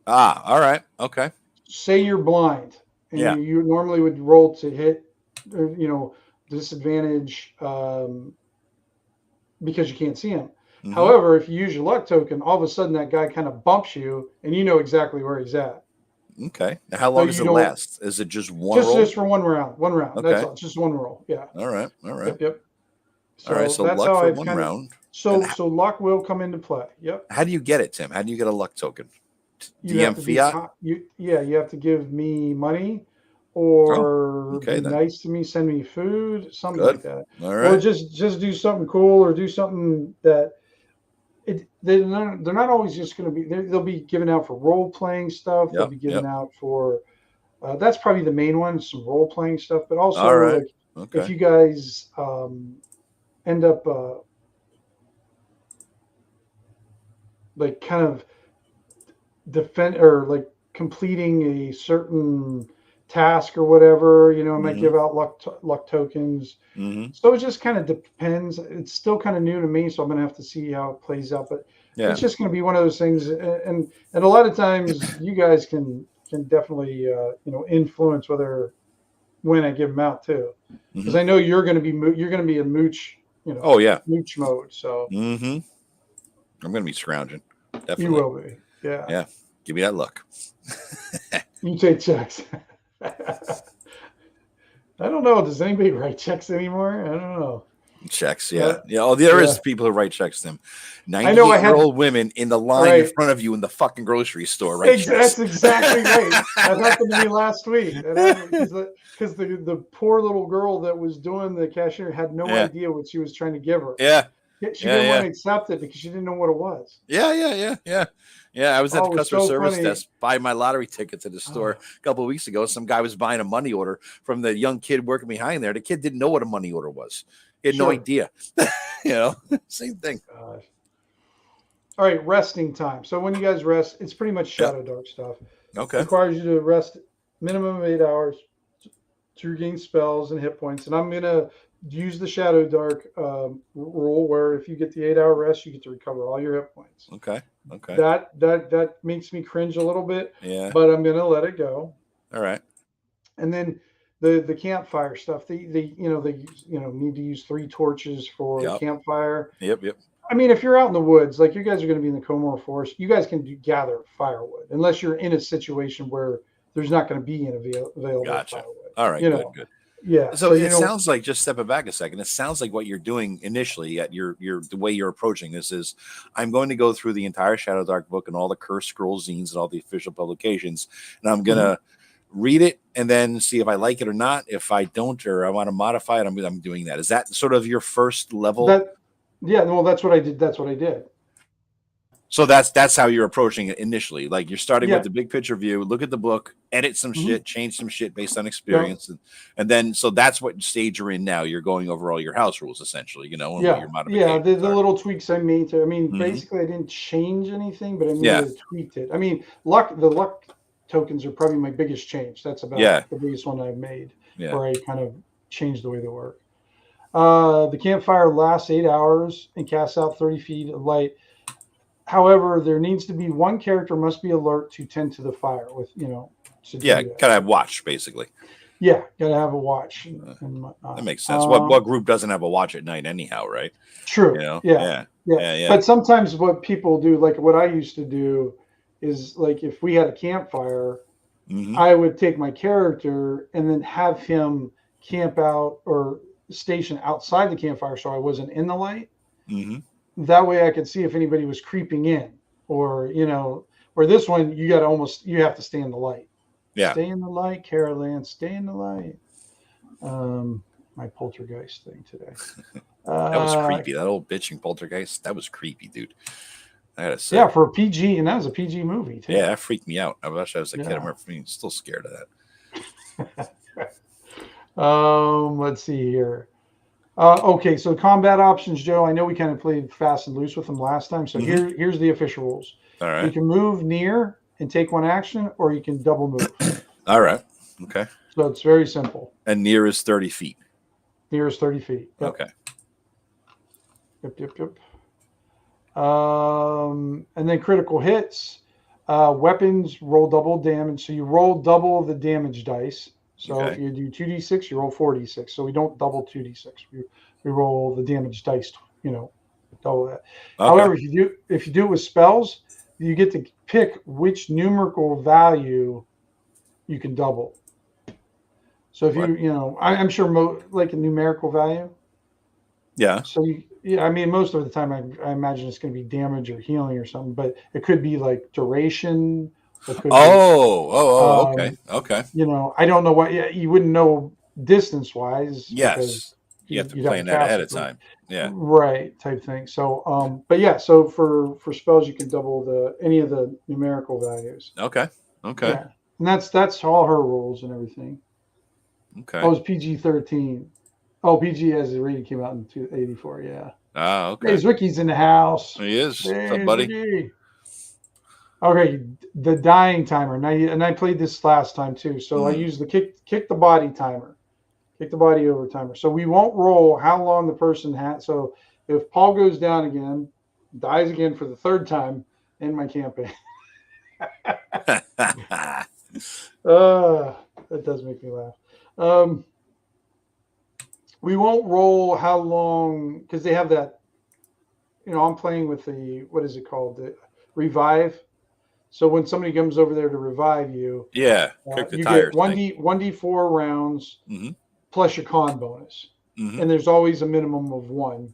All right. Okay. Say you're blind, and you normally would roll to hit, disadvantage because you can't see him. Mm-hmm. However, if you use your luck token, all of a sudden that guy kind of bumps you, and you know exactly where he's at. Okay. Now, how long does it last? Is it just one roll? Just for one round. One round. Okay. That's all. Just one roll. Yeah. All right. Yep. So all right. So that's luck for one round. So luck will come into play. Yep. How do you get it, Tim? How do you get a luck token? DM fiat? You have to give me money or be nice to me, send me food, something like that. All right. Or just do something cool or do something that they're not always just going to be, they'll be given out for role-playing stuff. They'll be given out for, that's probably the main one, some role-playing stuff, but also if you guys end up like kind of defend or like completing a certain task or whatever, I might give out luck tokens. Mm-hmm. So it just kind of depends. It's still kind of new to me, so I'm gonna have to see how it plays out. But it's just gonna be one of those things. And a lot of times you guys can definitely influence when I give them out too, because I know you're gonna be in mooch. Mooch mode. So I'm gonna be scrounging. Definitely. You will be. Yeah. Yeah. Give me that luck. You take checks. I don't know. Does anybody write checks anymore? I don't know. Checks, yeah. Oh, there is people who write checks to them. 98-year-old women in the line in front of you in the fucking grocery store, right? That's exactly right. That happened to me last week. Because the poor little girl that was doing the cashier had no idea what she was trying to give her. Yeah. She didn't want to accept it because she didn't know what it was. Yeah, I was at the customer service desk buying my lottery tickets at the store a couple of weeks ago. Some guy was buying a money order from the young kid working behind there. The kid didn't know what a money order was. He had no idea. Same thing. All right, resting time. So when you guys rest, it's pretty much Shadowdark stuff. Okay. It requires you to rest minimum of 8 hours to regain spells and hit points. And I'm going to use the Shadowdark rule where if you get the 8 hour rest, you get to recover all your hit points. Okay. That makes me cringe a little bit. Yeah. But I'm going to let it go. All right. And then the campfire stuff. They need to use 3 torches for the campfire. Yep. I mean, if you're out in the woods, like you guys are going to be in the Comor Forest, you guys can gather firewood unless you're in a situation where there's not going to be an available firewood. All right. Good. Yeah. So it sounds like, just stepping back a second, it sounds like what you're doing initially at your the way you're approaching this is, I'm going to go through the entire Shadowdark book and all the Cursed Scroll zines and all the official publications, and I'm gonna read it and then see if I like it or not. If I don't, or I want to modify it, I'm doing that. Is that sort of your first level? Yeah, well, that's what I did. That's what I did. So that's how you're approaching it initially. Like, you're starting with the big picture view, look at the book, edit some shit, change some shit based on experience, and then so that's what stage you're in now. You're going over all your house rules essentially, and what your modifications the little tweaks I made to. I mean, basically, I didn't change anything, but I may have tweaked it. I mean, the luck tokens are probably my biggest change. That's about the biggest one I've made, where I kind of changed the way they work. The campfire lasts 8 hours and casts out 30 feet of light. However, there needs to be one character must be alert to tend to the fire with, gotta have watch, basically. Yeah, gotta have a watch. That makes sense. What group doesn't have a watch at night anyhow, right? True. Yeah. But sometimes what people do, like what I used to do, is like if we had a campfire, I would take my character and then have him camp out or station outside the campfire so I wasn't in the light. That way I could see if anybody was creeping in, or where this one you have to stay in the light. Yeah. Stay in the light, Carol Ann, stay in the light. My poltergeist thing today. That was creepy. That old bitching poltergeist. That was creepy, dude. I gotta say. Yeah, for a PG, and that was a PG movie too. Yeah, that freaked me out. I wish I was a kid. I'm still scared of that. Let's see here. Okay, so combat options, Joe. I know we kind of played fast and loose with them last time. So here's the official rules. All right. You can move near and take one action, or you can double move. All right. Okay. So it's very simple. And near is 30 feet. Near is 30 feet. Yep. Okay. Yep. And then critical hits. Weapons roll double damage. So you roll double the damage dice. So if you do 2d6, you roll 4d6. So we don't double 2d6. We roll the damage dice, double that. Okay. However, if you do it with spells, you get to pick which numerical value you can double. So if I'm sure like a numerical value. Yeah. So I mean, most of the time I imagine it's going to be damage or healing or something, but it could be like duration. Okay. I don't know what you wouldn't know distance wise. Yes. You have to plan that ahead of time. Yeah. Right. Type thing. So, so for spells, you can double any of the numerical values. Okay. Yeah. And that's all her rules and everything. Okay. Oh, it was PG-13. Oh, PG as the rating came out in 1984. Yeah. Oh, okay. Hey, Ricky's in the house. He is. What's up, buddy? Ricky. Okay, the dying timer. And I played this last time too. So I used the kick the body timer. Kick the body over timer. So we won't roll how long the person had. So if Paul goes down again, dies again for the third time in my campaign. That does make me laugh. We won't roll how long, because they have that, I'm playing with what is it called? The revive. So when somebody comes over there to revive you, kick the tires. Get 1d4 rounds plus your con bonus. And there's always a minimum of 1,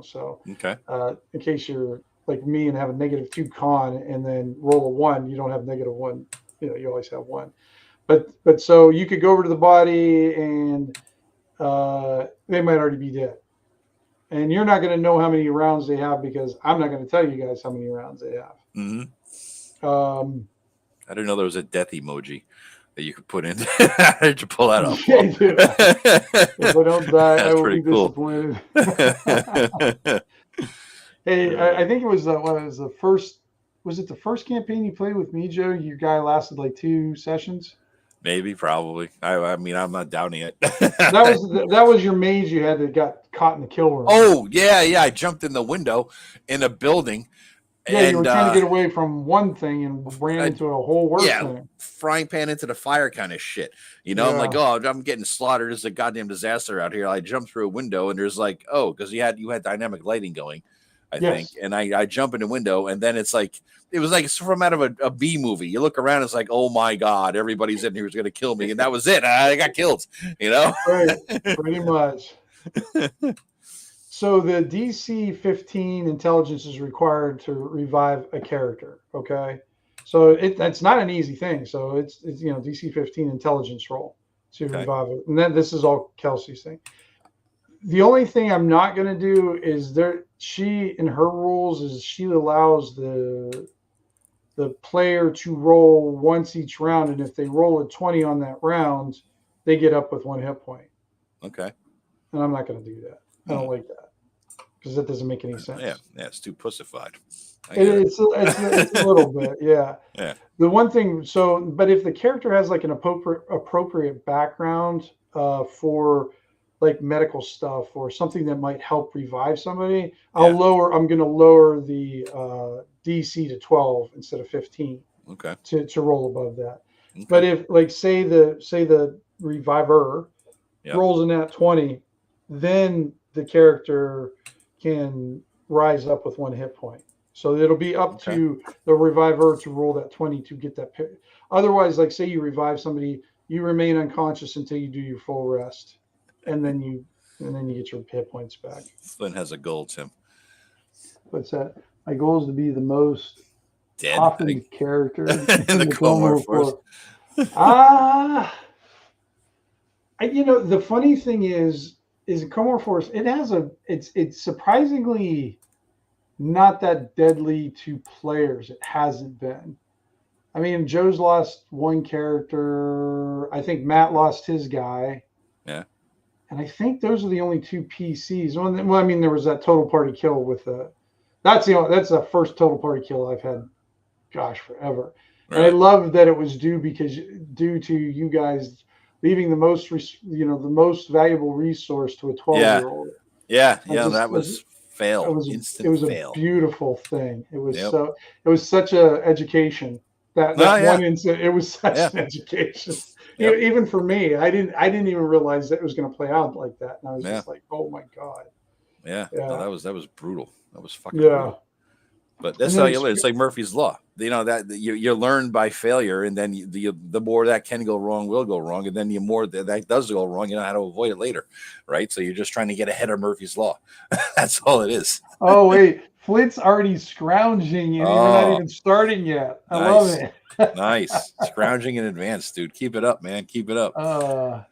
so in case you're like me and have a -2 con and then roll a 1, you don't have -1, you always have 1. But so you could go over to the body and they might already be dead. And you're not going to know how many rounds they have because I'm not going to tell you guys how many rounds they have. I didn't know there was a death emoji that you could put in. How did you pull that off? If I don't die, I will be disappointed. Hey, I think it was the first. Was it the first campaign you played with me, Joe? Your guy lasted like 2 sessions. Maybe, probably. I mean, I'm not doubting it. that was your mage you had that got caught in the kill room. Oh yeah. I jumped in the window in a building. Yeah, and you were trying to get away from one thing and ran into a whole worse thing. Frying pan into the fire kind of shit. I'm like, oh, I'm getting slaughtered. It's a goddamn disaster out here. I jumped through a window and there's like, because you had dynamic lighting going. I think, and I jump in the window, and then it was like it's from out of a B movie. You look around, it's like, oh my god, everybody's in here is going to kill me, and that was it. I got killed, Right, pretty much. So the DC 15 intelligence is required to revive a character. Okay, so that's not an easy thing. So it's DC 15 intelligence roll to revive it, and then this is all Kelsey's thing. The only thing I'm not going to do is she in her rules is she allows the player to roll once each round, and if they roll a 20 on that round, they get up with 1 hit point. Okay. And I'm not going to do that. I don't like that because that doesn't make any sense. Yeah, it's too pussified. It's a little bit, yeah. Yeah. The one thing, but if the character has like an appropriate background for like medical stuff or something that might help revive somebody, I'm going to lower the DC to 12 instead of 15. Okay. To roll above that. Okay. But if like say the reviver rolls in that 20, then the character can rise up with 1 hit point. So it'll be up to the reviver to roll that 20 to get that. Otherwise, like say you revive somebody, you remain unconscious until you do your full rest, and then you get your hit points back. Flint has a goal, Tim. What's that? My goal is to be the most often character in the Comor Force. The funny thing is Comor Force. It's surprisingly not that deadly to players. It hasn't been. I mean, Joe's lost 1 character. I think Matt lost his guy. Yeah. And I think those are the only 2 PCs. Well, I mean, there was that total party kill with that's the first total party kill I've had, gosh, forever. Right. And I love that it was due to you guys leaving the most valuable resource to a 12-year-old. Yeah, that was fail. It was fail. A beautiful thing. It was it was such a education. That one incident, it was such an education. Yep. Even for me, I didn't even realize that it was going to play out like that, and I was just like, "Oh my god!" Yeah. No, that was brutal. That was fucking brutal. But that's how you learn. It's like Murphy's Law. That you learn by failure, and then the more that can go wrong will go wrong, and then the more that does go wrong, you know how to avoid it later, right? So you're just trying to get ahead of Murphy's Law. That's all it is. Oh wait, Flint's already scrounging, and we're not even starting yet. I love it. Nice. Scrounging in advance, dude. Keep it up, man. Keep it up.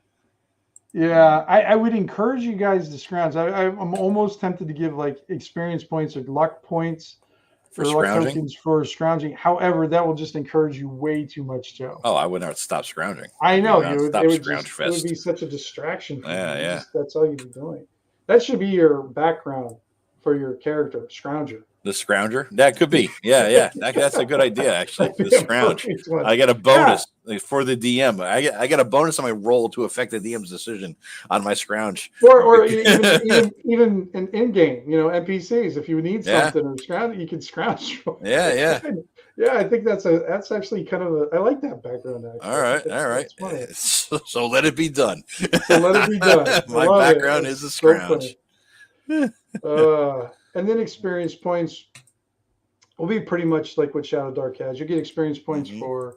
Yeah, I would encourage you guys to scrounge. I'm almost tempted to give like experience points or luck points for scrounging. Tokens for scrounging. However, that will just encourage you way too much, Joe. Oh, I would not stop scrounging. I know you. It would be such a distraction for you. Yeah. That's all you'd be doing. That should be your background for your character, scrounger. The scrounger? That could be. Yeah. That's a good idea, actually. The scrounge. I get a bonus for the DM. I get a bonus on my roll to affect the DM's decision on my scrounge. Or even an in-game, NPCs. If you need something or scrounge, you can scrounge. Yeah. Yeah, I think that's actually kind of I like that background. Actually. All right. So let it be done. My background is a scrounge. And then experience points will be pretty much like what Shadowdark has. You get experience points for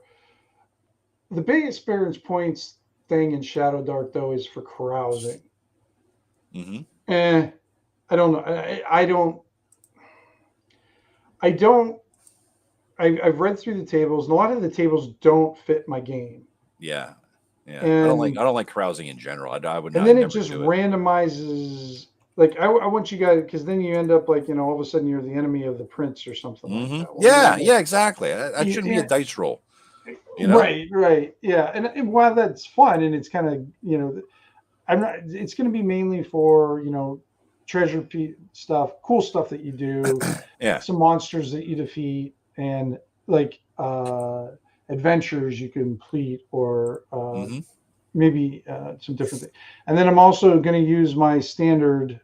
the big experience points thing in Shadowdark, though, is for carousing. I don't know. I've read through the tables, and a lot of the tables don't fit my game. Yeah. And I don't like carousing in general. I would not. And then it just randomizes. Like I want you guys, because then you end up like all of a sudden you're the enemy of the prince or something like that. Yeah, exactly. That shouldn't be a dice roll. Right. Yeah, and while that's fun and it's kind of I'm not. It's going to be mainly for treasure stuff, cool stuff that you do. Some monsters that you defeat, and like adventures you complete, or maybe some different things. And then I'm also going to use my standard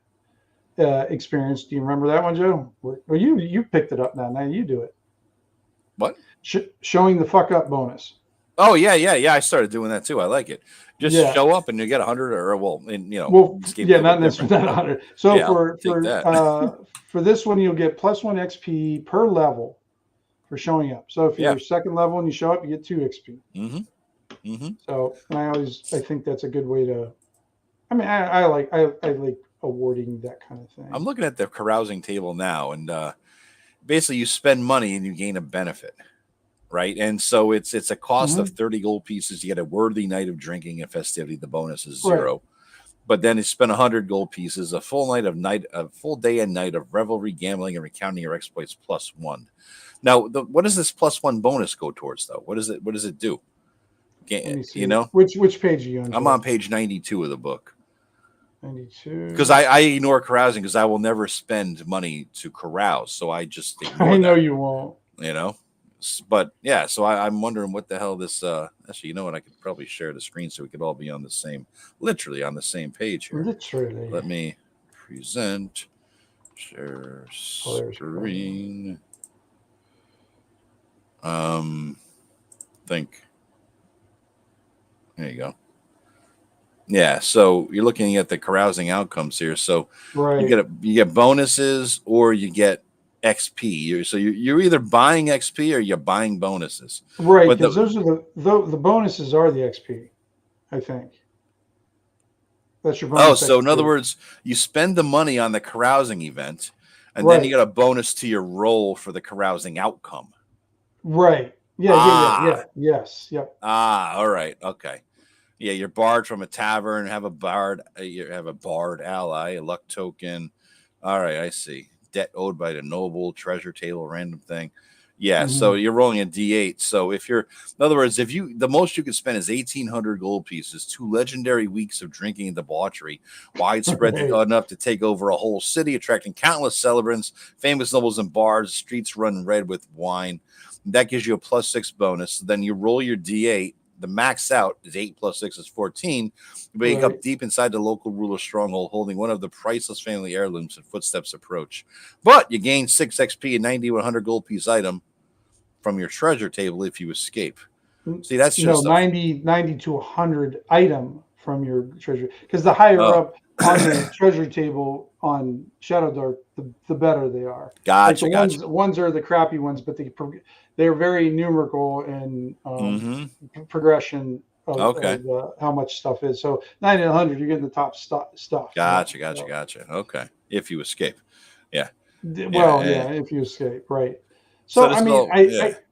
experience. Do you remember that one, Joe? Well, you picked it up now. Now you do it. What? Showing the fuck up bonus. Oh yeah. I started doing that too. I like it. Just Yeah. show up and you get 100 or and Well, escape yeah, a little not this, different. not 100. So Yeah, I'll take that. for this one, you'll get +1 XP per level for showing up. So if Yeah. you're second level and you show up, you get 2 XP. Mm-hmm. Mm-hmm. So, and I think that's a good way to. I mean, I like awarding that kind of I'm thing. looking at the carousing table now, and basically you spend money and you gain a benefit, right? And so it's a cost of Hmm. 30 gold pieces. You get a worthy night of drinking and festivity. The bonus is Right. 0. But then you spend 100 gold pieces, a full day and night of revelry, gambling, and recounting your exploits +1. Now, what does this +1 bonus go towards, though? What does it do? Let me You see. know, Which page are you on, I'm Joe? on page 92 of the book. 92. Because I ignore carousing because I will never spend money to carouse. So I just ignore I know that, you won't. But yeah, so I'm wondering what the hell this, actually, you know what? I could probably share the screen so we could all be on the same, literally on the same page here. Literally. Let me present, share screen. Think. There you go. Yeah, so you're looking at the carousing outcomes here. So Right. you get bonuses or you get XP. You're either buying XP or you're buying bonuses. Right, But because those are the bonuses are the XP, I think. That's your bonus so in other XP. words, you spend the money on the carousing event, and then you Right. get a bonus to your roll for the carousing outcome. Right. Yeah. Yes. Yep. All right, okay. Yeah, you're barred from a tavern. You have a barred ally, a luck token. All right, I see. Debt owed by the noble, treasure table, random thing. Yeah, so Hmm. you're rolling a D8. So in other words, the most you could spend is 1,800 gold pieces, 2 legendary weeks of drinking and debauchery, widespread Right. enough to take over a whole city, attracting countless celebrants, famous nobles and bars, streets run red with wine. That gives you a +6 bonus. Then you roll your D8. The max out is 8 + 6 is 14. You wake Right. up deep inside the local ruler's stronghold, holding one of the priceless family heirlooms and footsteps approach. But you gain 6 XP and 90 100 gold piece item from your treasure table if you escape. See, that's No, just a 90 to 100 item from your treasure. Because the higher up on the treasure table on Shadowdark, the better they are. Like the Gotcha. ones are the crappy ones, but they're very numerical in progression Okay. of how much stuff is. So 90 to 100, you're getting the top stuff. Gotcha. Okay. If you escape. Yeah. Well, yeah, if you escape, right. So So this I mean, little,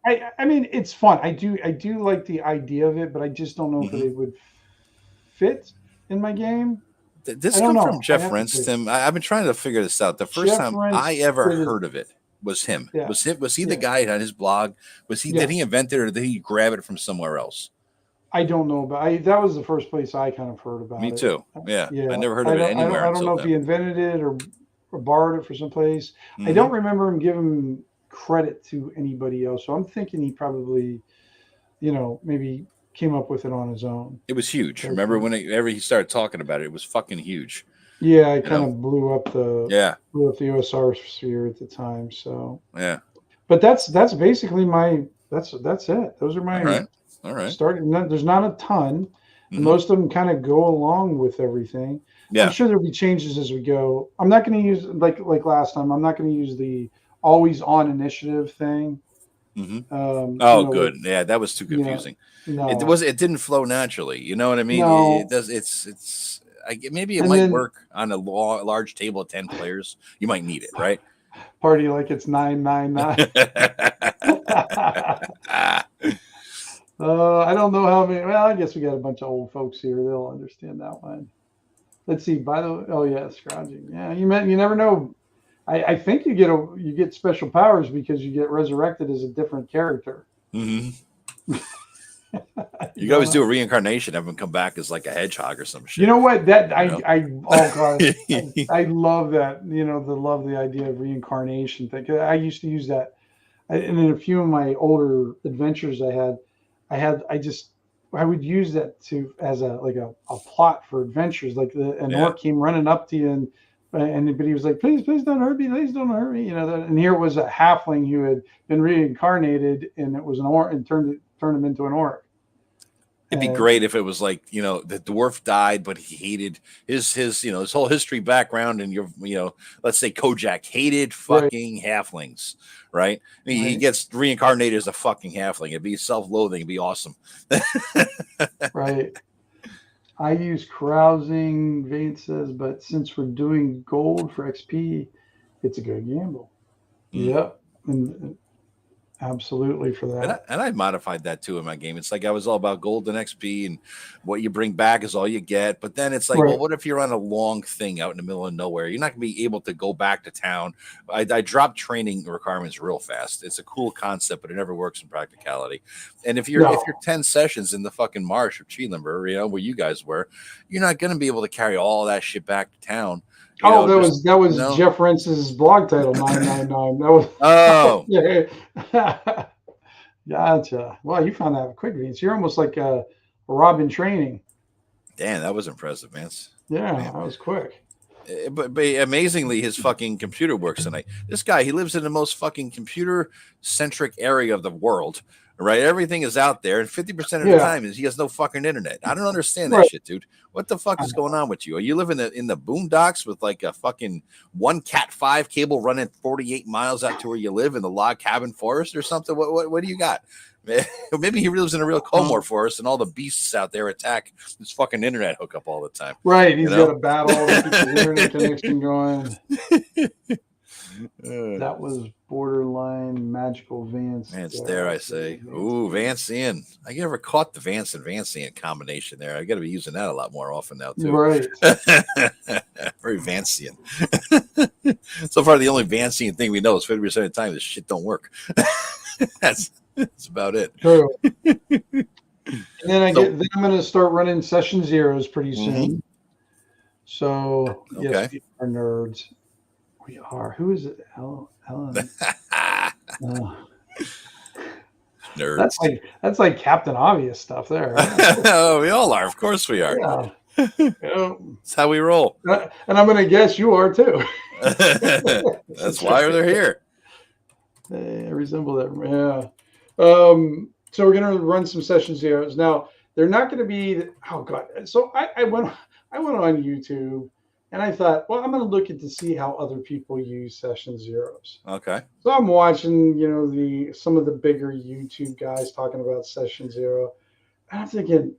yeah. I mean, it's fun. I do like the idea of it, but I just don't know if it would fit in my game. Did this I don't come from know. I Jeff have to see. Renston? I've been trying to figure this out. The first Jeff time I Rents ever created, heard of it was him. yeah, Was he the yeah, guy on his blog? Did he yes. invent it or did he grab it from somewhere else? I don't know, but that was the first place I kind of heard Me about it. too. Yeah. I Yeah, never heard of it anywhere I don't until know if he him. invented it or borrowed it for someplace. I don't remember him giving credit to anybody else. So I'm thinking he probably, maybe came up with it on his own. It was huge. Remember whenever he started talking about it, it was fucking huge. Yeah, it kind of blew up the Yeah. OSR sphere at the time. So Yeah. but that's basically that's it. Those are my All right. starting. There's not a ton, and most of them kind of go along with everything. Yeah. I'm sure there'll be changes as we go. I'm not going to use like last time. I'm not going to use the always on initiative thing. Good. Yeah, that was too confusing. No, It didn't flow naturally. You know what I mean? no. It does. It's. Maybe it And might then work on a large table of 10 players. You might need it, right? Party like it's 999. I don't know how many. Well, I guess we got a bunch of old folks here. They'll understand that one. Let's see. By the way, oh yeah, scrounging. Yeah, you never know. I think you get special powers because you get resurrected as a different character. Mm-hmm. You can always do a reincarnation, have him come back as like a hedgehog or some shit. You know what? Oh god, I love that. Love the idea of reincarnation thing. I used to use that, and in a few of my older adventures I would use that as a plot for adventures. Like an orc came running up to you but he was like, please don't hurt me, please don't hurt me. And here was a halfling who had been reincarnated, and it was an orc, and turned him into an orc. It'd be great if it was like, the dwarf died, but he hated his his whole history background, and let's say Kojak hated fucking halflings, right? He gets reincarnated as a fucking halfling. It'd be self-loathing. It'd be awesome. Right. I use carousing, Vance says, but since we're doing gold for XP, it's a good gamble. Yep. And absolutely for that. And I modified that too in my game. It's like I was all about gold and XP, and what you bring back is all you get. But then it's like, well, what if you're on a long thing out in the middle of nowhere? You're not going to be able to go back to town. I dropped training requirements real fast. It's a cool concept, but it never works in practicality. And if you're 10 sessions in the fucking marsh of Cheelimber, where you guys were, you're not going to be able to carry all that shit back to town. That was Jeff Rentz's blog title, 999. That was Gotcha. Wow, you found that quick, Vance. You're almost like a Robin training. Damn, that was impressive, Vance. Yeah, that was quick. But amazingly, his fucking computer works tonight. This guy, he lives in the most fucking computer-centric area of the world, right? Everything is out there, and 50% of the time he has no fucking internet. I don't understand that shit, dude. What the fuck is going on with you? Are you living in the boondocks with like a fucking one Cat5 cable running 48 miles out to where you live in the log cabin forest or something? What do you got? Maybe he lives in a real Comor forest, and all the beasts out there attack his fucking internet hookup all the time. Right, he's got a battle to keep his internet connection going. That was borderline magical Vance. Vance, dare I say. Ooh, Vancian. I never caught the Vance and Vancian combination there. I got to be using that a lot more often now, too. Right. Very Vancian. So far, the only Vancian thing we know is 50% of the time this shit don't work. That's about it. True. And then I'm going to start running session zeros pretty soon. So, yes, we are nerds. We are. Who is it? Helen. Nerds. That's like Captain Obvious stuff there. Oh, we all are. Of course we are. Yeah. That's how we roll. And I'm going to guess you are too. That's why they're here. They resemble that. Yeah. So we're going to run some session zeros. Now, they're not going to be. Oh God. So I went on YouTube. And I thought, well, I'm going to look at to see how other people use session zeros. Okay. So I'm watching, some of the bigger YouTube guys talking about session zero. And I'm thinking,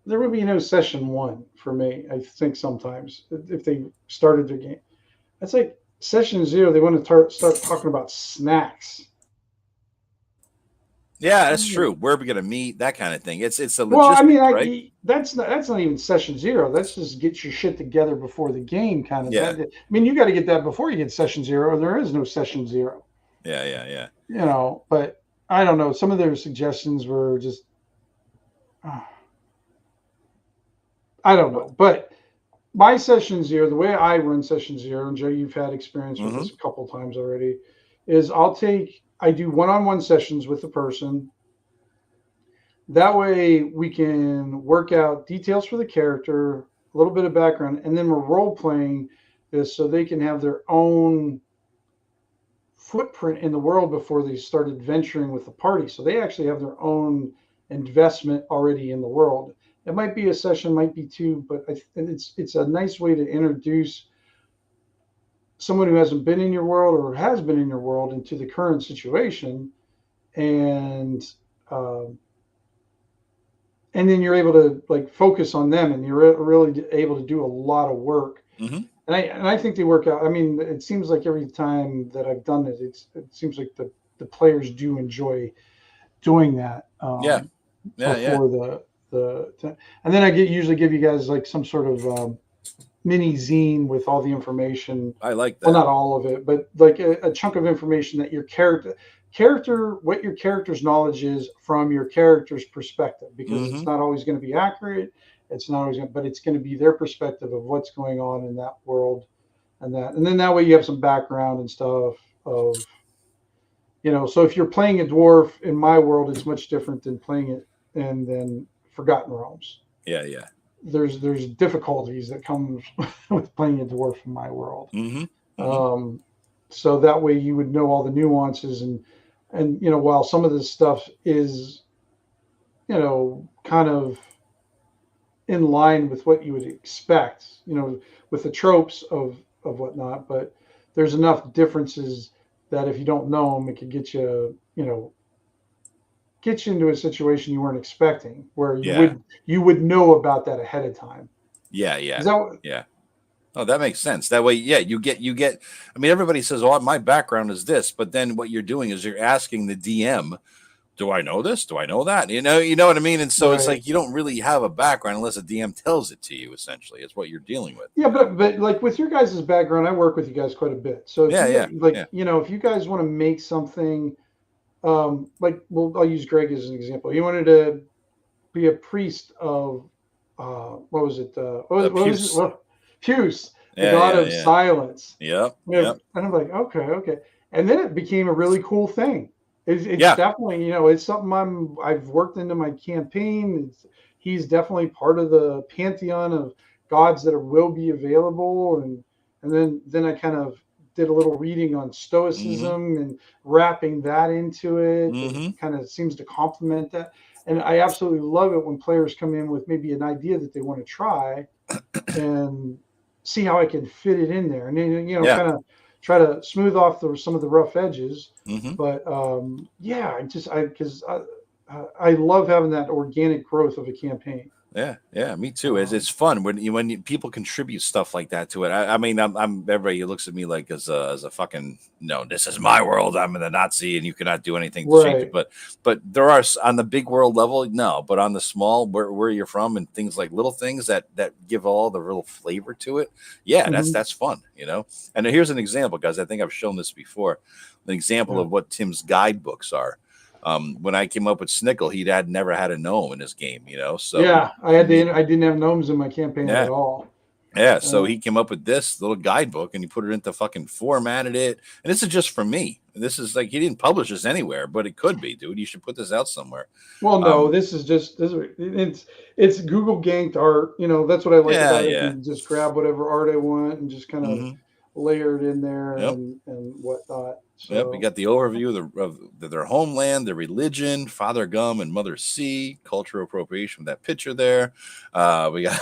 there would be no session one for me. I think sometimes if they started their game, it's like session zero. They want to start talking about snacks. Yeah, that's true. Where are we going to meet? That kind of thing. It's a logistics, well, I mean, right? That's not even session zero. That's just get your shit together before the game kind of. Yeah. I mean, you got to get that before you get session zero. Or there is no session zero. Yeah. But I don't know. Some of their suggestions were just, I don't know. But my session zero, the way I run session zero, and Joe, you've had experience with this a couple times already, is I do one-on-one sessions with the person. That way we can work out details for the character, a little bit of background, and then we're role-playing this so they can have their own footprint in the world before they start adventuring with the party. So they actually have their own investment already in the world. It might be a session, might be two, but it's a nice way to introduce someone who hasn't been in your world or has been in your world into the current situation, and then you're able to like focus on them, and you're really able to do a lot of work. And I think they work out. I mean, it seems like every time that I've done it, it seems like the players do enjoy doing that. Before and then I usually give you guys like some sort of mini zine with all the information. I like that. Well, not all of it, but like a chunk of information that your what your character's knowledge is from your character's perspective, because it's not always going to be accurate. It's not always but it's going to be their perspective of what's going on in that world, and then that way you have some background and stuff of, so if you're playing a dwarf in my world, it's much different than playing it and then Forgotten Realms. Yeah. There's difficulties that come with playing a dwarf in my world. So that way you would know all the nuances and while some of this stuff is kind of in line with what you would expect, with the tropes of whatnot. But there's enough differences that if you don't know them, it could get you into a situation you weren't expecting, where you would know about that ahead of time. Yeah. Is that Yeah. Oh, that makes sense. That way, yeah, you get. I mean, everybody says, "Oh, my background is this," but then what you're doing is you're asking the DM, "Do I know this? Do I know that?" You know what I mean. And so it's Right. like you don't really have a background unless a DM tells it to you. Essentially, it's what you're dealing with. Yeah, but like with your guys' background, I work with you guys quite a bit. So if if you guys want to make something, I'll use Greg as an example. He wanted to be a priest of what was it? What was it? Well, Puce, the god of silence. Yep. And I'm like, okay. And then it became a really cool thing. It's definitely, it's something I've worked into my campaign. He's definitely part of the pantheon of gods that will be available. And then I kind of did a little reading on stoicism and wrapping that into it. It kind of seems to complement that. And I absolutely love it when players come in with maybe an idea that they want to try and see how I can fit it in there. And then, kind of try to smooth off some of the rough edges. But I love having that organic growth of a campaign. Yeah, me too. It's fun when people contribute stuff like that to it. I mean, I'm everybody looks at me like as a fucking this is my world. I'm the Nazi, and you cannot do anything to change it. But there are on the big world level, no. But on the small, where you're from, and things like little things that give all the real flavor to it. Yeah, that's fun, And here's an example, guys. I think I've shown this before. An example of what Tim's guidebooks are. When I came up with Snickle, he had never had a gnome in his game, So I didn't have gnomes in my campaign at all. Yeah, so he came up with this little guidebook and he put it into fucking formatted it. And this is just for me. This is like he didn't publish this anywhere, but it could be, dude. You should put this out somewhere. Well, no, it's Google ganked art. That's what I like about it. You just grab whatever art I want and just kind of layer it in there and whatnot. So. We got the overview of their homeland, their religion, Father Gum and Mother C, cultural appropriation with that picture there. We got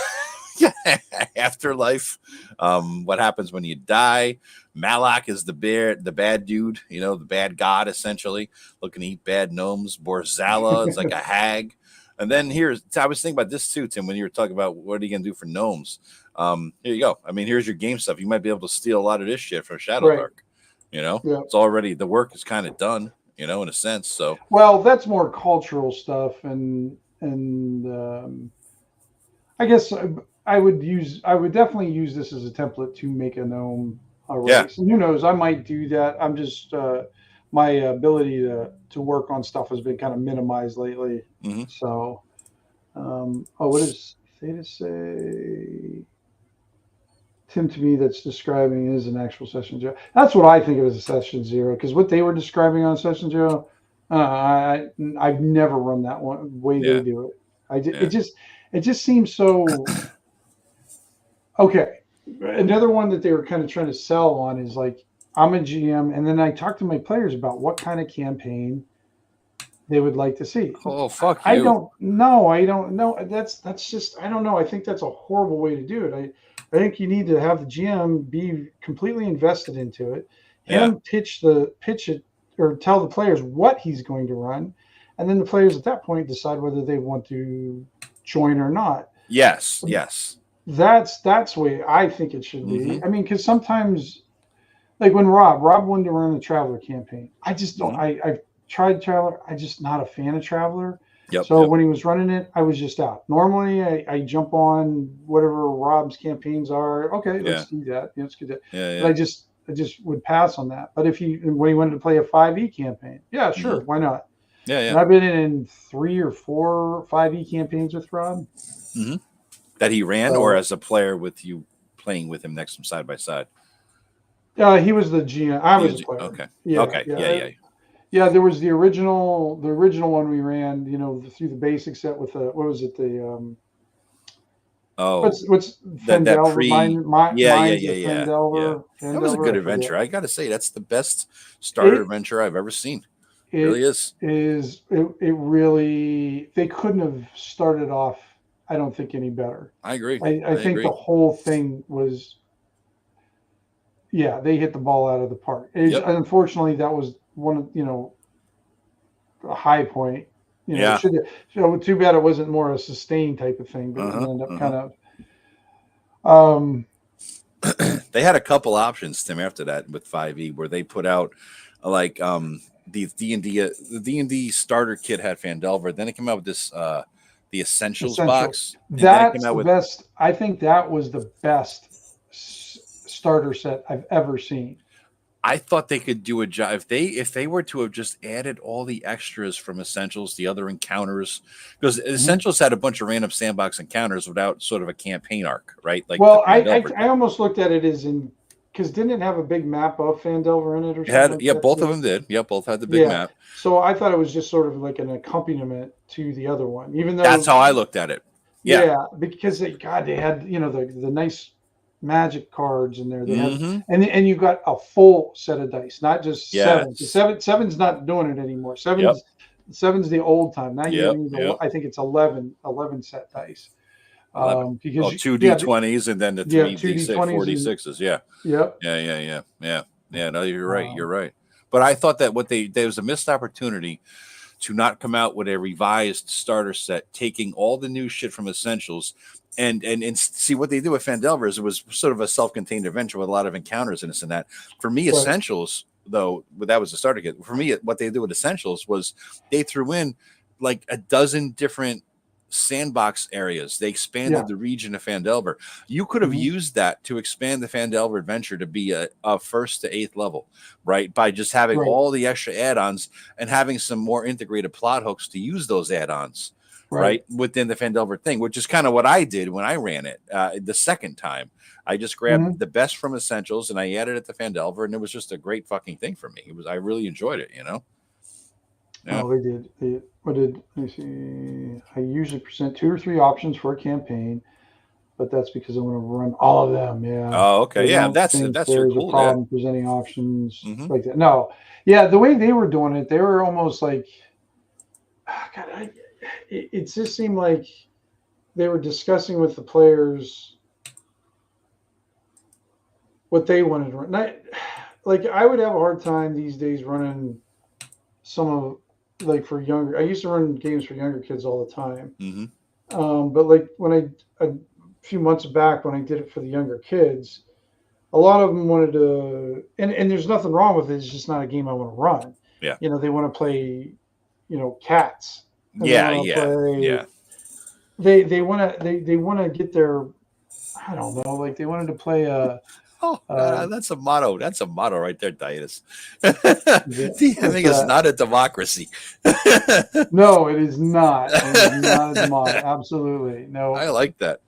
afterlife, what happens when you die. Malak is the bad dude, the bad god, essentially, looking to eat bad gnomes. Borzala is like a hag. And then I was thinking about this too, Tim, when you were talking about what are you going to do for gnomes. Here you go. I mean, here's your game stuff. You might be able to steal a lot of this shit from Shadowdark. Right. It's already, the work is kind of done, in a sense. So, well, that's more cultural stuff. And I guess I would definitely use this as a template to make a gnome race. Yeah. And who knows, I might do that. I'm just, my ability to work on stuff has been kind of minimized lately. So, what does Theta say? Tim, to me, that's describing is an actual session 0. That's what I think of as a session 0, because what they were describing on session 0, I've never run that one way they do it. It just seems so. Okay, another one that they were kind of trying to sell on is like, I'm a GM, and then I talk to my players about what kind of campaign they would like to see. Oh, fuck you. I don't know. That's just, I don't know. I think that's a horrible way to do it. I think you need to have the GM be completely invested into it, pitch it or tell the players what he's going to run, and then the players at that point decide whether they want to join or not. Yes. That's the way I think it should be. I mean, because sometimes, like when Rob wanted to run the Traveler campaign, I just don't. I've tried Traveler. I'm just not a fan of Traveler. When he was running it, I was just out. Normally, I jump on whatever Rob's campaigns are. Okay, let's do that. Let's do that. But I just would pass on that. But when he wanted to play a 5e campaign, sure, why not? And I've been in 3 or 4 5e campaigns with Rob. That he ran, or as a player with you playing with him next to him side by side. He was the GM. I was a player. Okay. Yeah. Yeah, there was the original one we ran, through the basic set with what was it? The what's that pre? Yeah. That was a good adventure. I got to say, that's the best starter adventure I've ever seen. really is. It really, they couldn't have started off, I don't think, any better. I agree. I think agree. the whole thing was, yeah, they hit the ball out of the park. Unfortunately, that was one of, a high point. So too bad it wasn't more a sustained type of thing, but it ended up kind of. They had a couple options, Tim, after that with 5e, where they put out like the D&D starter kit had Phandelver. Then it came out with this the Essentials box. That's the best. I think that was the best starter set I've ever seen. I thought they could do a job if they were to have just added all the extras from Essentials, the other encounters, because Essentials had a bunch of random sandbox encounters without sort of a campaign arc, right? Like, well, I almost looked at it as in, because didn't it have a big map of Phandelver in it or something? Yeah, both of them did. Yeah, both had the big map. So I thought it was just sort of like an accompaniment to the other one, even though that's how I looked at it. Yeah, because they had the nice magic cards in there. They have, and you got a full set of dice, not just seven. Seven's not doing it anymore. Seven's the old time. Now I think it's 11 set dice. Because 2 D20s and then the 3 D6 46s. Yeah. No, you're right. You're right. But I thought that there was a missed opportunity to not come out with a revised starter set, taking all the new shit from Essentials and see what they do with Phandelver. It was sort of a self-contained adventure with a lot of encounters in this and that. For me, Essentials, though, that was the starter kit. For me, what they did with Essentials was they threw in like a dozen different sandbox areas. They expanded the region of Phandelver. You could have used that to expand the Phandelver adventure to be a 1st to 8th level, right? By just having all the extra add-ons and having some more integrated plot hooks to use those add-ons, right? Within the Phandelver thing, which is kind of what I did when I ran it the second time. I just grabbed the best from Essentials and I added it to Phandelver, and it was just a great fucking thing for me. I really enjoyed it, Yeah. Oh, they did. Let me see. I usually present 2 or 3 options for a campaign, but that's because I want to run all of them. Yeah. Oh, okay. That's there's a problem presenting options like that. No. Yeah, the way they were doing it, they were almost like, God, it just seemed like they were discussing with the players what they wanted to run. I would have a hard time these days running some of, like, for younger. I used to run games for younger kids all the time. But like when a few months back when I did it for the younger kids, a lot of them wanted to, and there's nothing wrong with it. It's just not a game I want to run. Yeah. They want to play, cats. Yeah. They want to get their, I don't know, like they wanted to play a. That's a motto. That's a motto right there, Dias. DMing is not a democracy. No, it is not. It is not a democracy. Absolutely. No. I like that.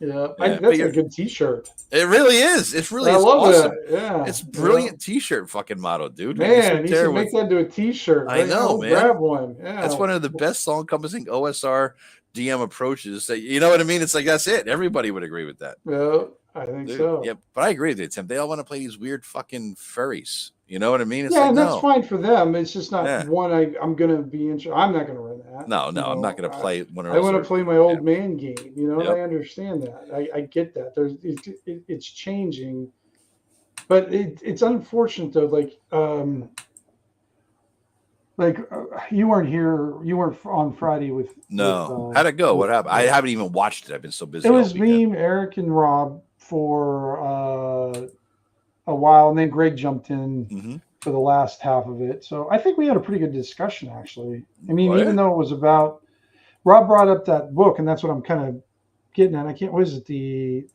Yeah. That's a good T-shirt. It really is. It's really awesome. Yeah. It's brilliant T-shirt fucking motto, dude. Man, you should make that into a T-shirt. I know, man. Grab one. Yeah. That's one of the best all-encompassing OSR DM approaches. You know what I mean? It's like, that's it. Everybody would agree with that. Yeah. I think so. Yeah, but I agree with you, Tim. They all want to play these weird fucking furries. You know what I mean? It's and that's fine for them. It's just not one I'm going to be interested. I'm not going to run that. No, I'm not going to play one of those. I want to play my old man game. I understand that. I get that. It's changing, but it's unfortunate though. You weren't here. You weren't on Friday with. No, how'd it go? What happened? I haven't even watched it. I've been so busy. It was me, Eric, and Rob for a while, and then Greg jumped in for the last half of it. So I think we had a pretty good discussion, actually. I mean, even though it was about, Rob brought up that book, and that's what I'm kind of getting at. I can't. What is it? The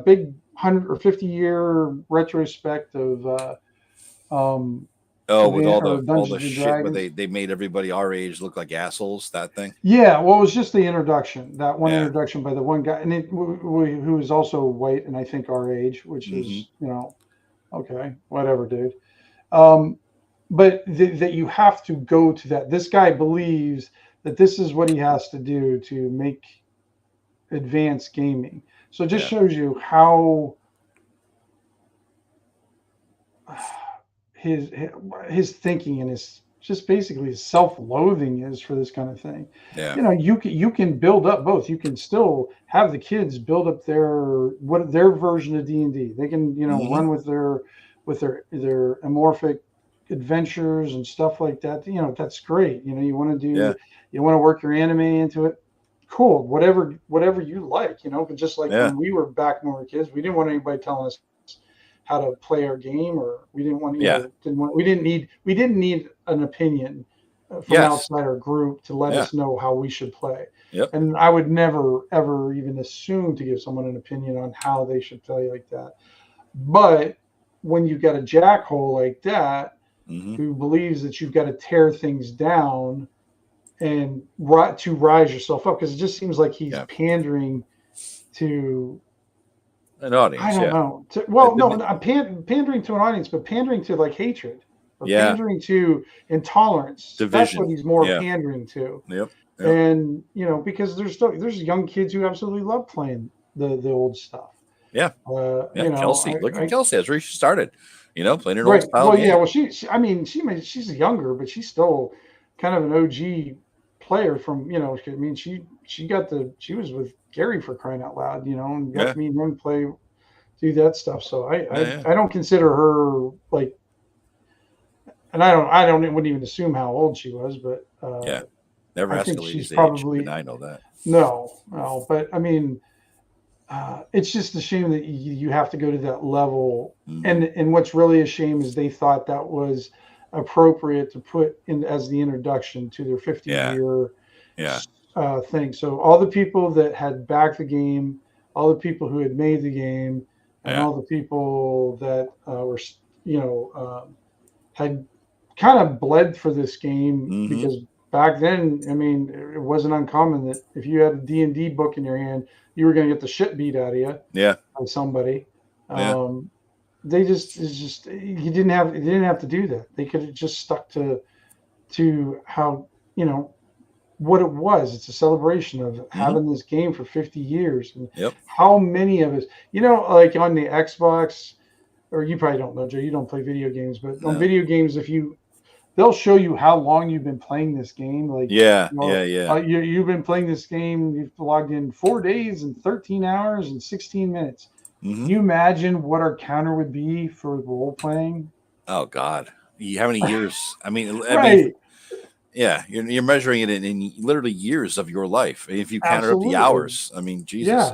big 100 or 50-year retrospect of. With all the shit where they made everybody our age look like assholes, that thing? Yeah, well, it was just the introduction, that one introduction by the one guy, and who is also white and I think our age, which is, okay, whatever, dude. But that you have to go to that. This guy believes that this is what he has to do to make advanced gaming. So it just shows you how his thinking and his just basically self-loathing is for this kind of thing. Yeah. You know, you can build up both. You can still have the kids build up their version of D&D. They can, you know, run with their amorphic adventures and stuff like that. You know, that's great. You know, you want to work your anime into it. Cool, whatever you like, you know. But just like when we were back when we were kids, we didn't want anybody telling us how to play our game, or we didn't want, we didn't need an opinion from outside our group to let us know how we should play. Yep. And I would never ever even assume to give someone an opinion on how they should play like that. But when you've got a jackhole like that who believes that you've got to tear things down and to rise yourself up, because it just seems like he's pandering to an audience. I don't know. Pandering to an audience, but pandering to like hatred, or pandering to intolerance. Division. That's what he's more pandering to. Yep. And you know, because there's young kids who absolutely love playing the old stuff. Yeah. You know, Kelsey. Look at Kelsey. That's where she started. You know, playing an old style. Well, game. yeah. Well, she's younger, but she's still kind of an OG player from, you know. I mean, she was with Gary, for crying out loud, you know, and got me and him do that stuff. So I don't consider her like, and wouldn't even assume how old she was, but never ask a lady's age. And I know that. No, but I mean, it's just a shame that you have to go to that level. And what's really a shame is they thought that was appropriate to put in as the introduction to their 50-year thing. So all the people that had backed the game, all the people who had made the game, and all the people that were, you know, had kind of bled for this game, because back then, I mean, it wasn't uncommon that if you had a D&D book in your hand, you were going to get the shit beat out of you by somebody. They just you didn't have to do that. They could have just stuck to how, you know, what it was. It's a celebration of having this game for 50 years. And how many of us, you know, like on the Xbox, or you probably don't know, Joe, you don't play video games, but on video games, they'll show you how long you've been playing this game. Like, you've been playing this game. You've logged in 4 days and 13 hours and 16 minutes. Can you imagine what our counter would be for role playing? Oh God, how many years? I mean, you're measuring it in literally years of your life. If you counted up the hours, I mean, Jesus.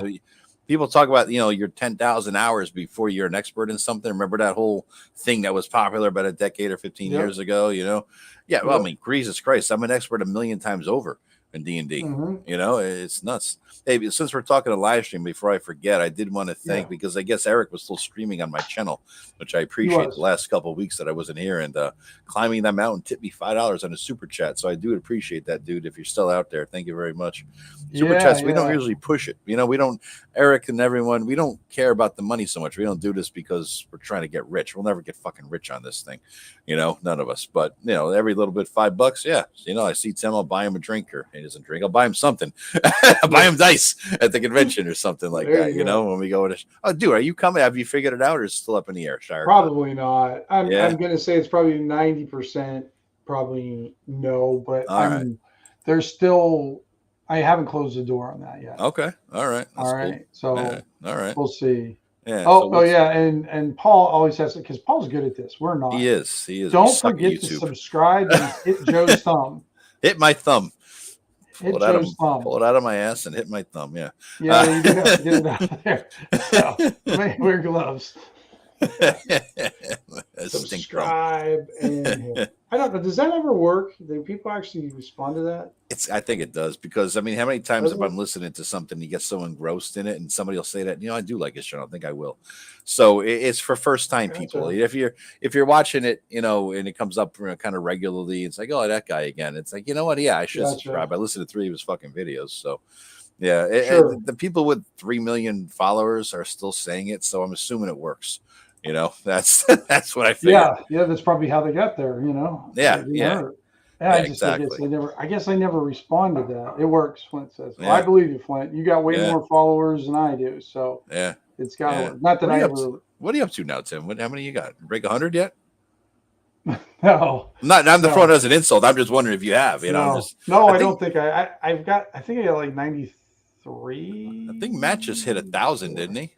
People talk about, you know, your 10,000 hours before you're an expert in something. Remember that whole thing that was popular about a decade or 15 years ago, you know? Yeah, well, I mean, Jesus Christ, I'm an expert 1,000,000 times over in D&D. You know, it's nuts. Hey, since we're talking a live stream, before I forget, I did want to thank, because I guess Eric was still streaming on my channel, which I appreciate the last couple of weeks that I wasn't here, and climbing that mountain tipped me $5 on a super chat. So I do appreciate that, dude. If you're still out there, thank you very much. Super chats, we don't usually push it. You know, we don't, Eric and everyone, we don't care about the money so much. We don't do this because we're trying to get rich. We'll never get fucking rich on this thing. You know, none of us. But, you know, every little bit, $5. Yeah. You know, I see Tim, I'll buy him a drink, or he doesn't drink. I'll buy him something. I'll buy him dice at the convention or something like that. You know, when we go to, oh, dude, are you coming? Have you figured it out, or is it still up in the air, Shire? Probably not. I'm going to say it's probably 90%, probably no, but there's still, I haven't closed the door on that yet. Okay. All right. That's cool. So all right. We'll see. Yeah. And Paul always has it, because Paul's good at this. We're not. He is. Don't forget to subscribe and hit Joe's thumb. Hit my thumb. Pull it out of my ass and hit my thumb. Yeah. Yeah, you have to get it out of there. So, wear gloves. Subscribe and hit. I don't know. Does that ever work? Do people actually respond to that? I think it does, because I mean, how many times if I'm listening to something, you get so engrossed in it, and somebody will say that, you know, I do like this show. I think I will. So it's for first time people. If you're watching it, you know, and it comes up kind of regularly, it's like, oh, that guy again. It's like, you know what? Yeah, I should subscribe. I listened to 3 of his fucking videos. So yeah, the people with 3 million followers are still saying it. So I'm assuming it works. You know, that's what I feel. Yeah, that's probably how they got there. You know. Exactly. I guess I never responded to that. It works, Flint says. Well, I believe you, Flint. You got way more followers than I do, so it's got to work. Not that I ever. What are you up to now, Tim? How many you got? Break 100 yet? No, I'm the no, front as an insult. I'm just wondering if you have. You know, I'm no, just. no. I I think don't think I've got. I think I got like I think Matt just hit 93. 1,000, didn't he?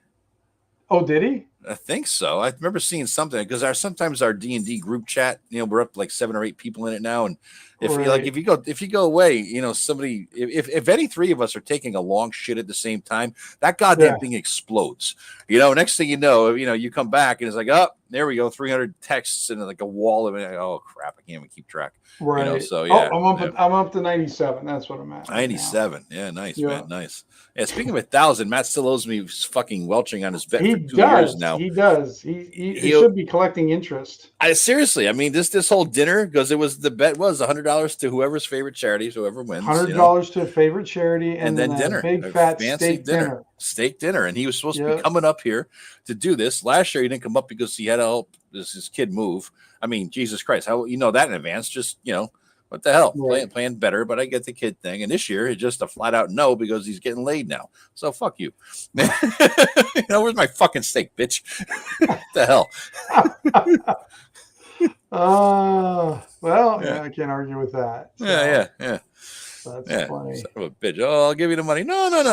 Oh, did he? I think so. I remember seeing something because sometimes our D&D group chat, we're up to like 7 or 8 people in it now, and Right. if you go away, somebody if any three of us are taking a long shit at the same time, that goddamn Yeah. thing explodes. Next thing you know, you come back and it's like, oh, there we go, 300 texts and like a wall of it. Oh crap, I can't even keep track. Right. So Oh, yeah. I'm up to 97. That's what I'm at right now. 97. Yeah, nice, Yeah. man. Nice. Yeah, speaking of 1,000, Matt still owes me fucking welching on his bet He for 2 years does. now. He does. He should be collecting interest. Seriously, I mean, this whole dinner, because the bet was $100 to whoever's favorite charity, whoever wins, $100 to a favorite charity, and and then then a dinner, big a fat fancy steak dinner. and he was supposed to be Yeah. coming up here to do this. Last year, he didn't come up because he had to help his kid move. I mean, Jesus Christ, how that in advance? Just what the hell? Right. Playing better, but I get the kid thing. And this year, it's just a flat out no because he's getting laid now. So fuck you. Where's my fucking steak, bitch? What the hell? Well, yeah, I can't argue with that. So Yeah. that's funny. Son of a bitch. Oh, I'll give you the money. No. I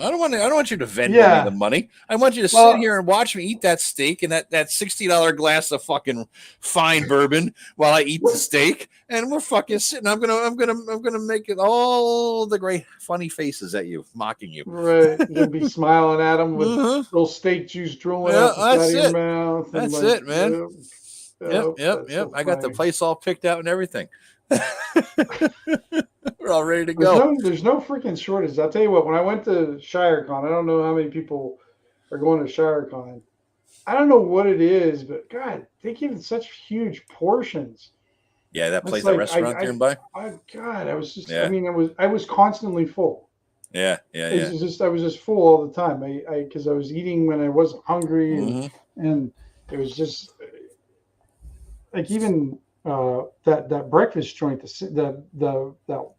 don't want you to vendor me the money. I want you to sit here and watch me eat that steak and that $60 glass of fucking fine bourbon while I eat the steak. And we're fucking sitting. I'm gonna make it all the great funny faces at you, mocking you. Right. You're gonna be smiling at them with little steak juice drooling out the side of your mouth. That's it, man. Yep. I got the place all picked out and everything. We're all ready to go. There's no freaking shortage. I'll tell you what, when I went to ShireCon, I don't know how many people are going to ShireCon. I don't know what it is, but God, they give it such huge portions. Yeah, that place, that restaurant there and by. God, I was just. Yeah. I mean, I was constantly full. Yeah. I was just full all the time. Because I was eating when I wasn't hungry, and it was just like even that breakfast joint, that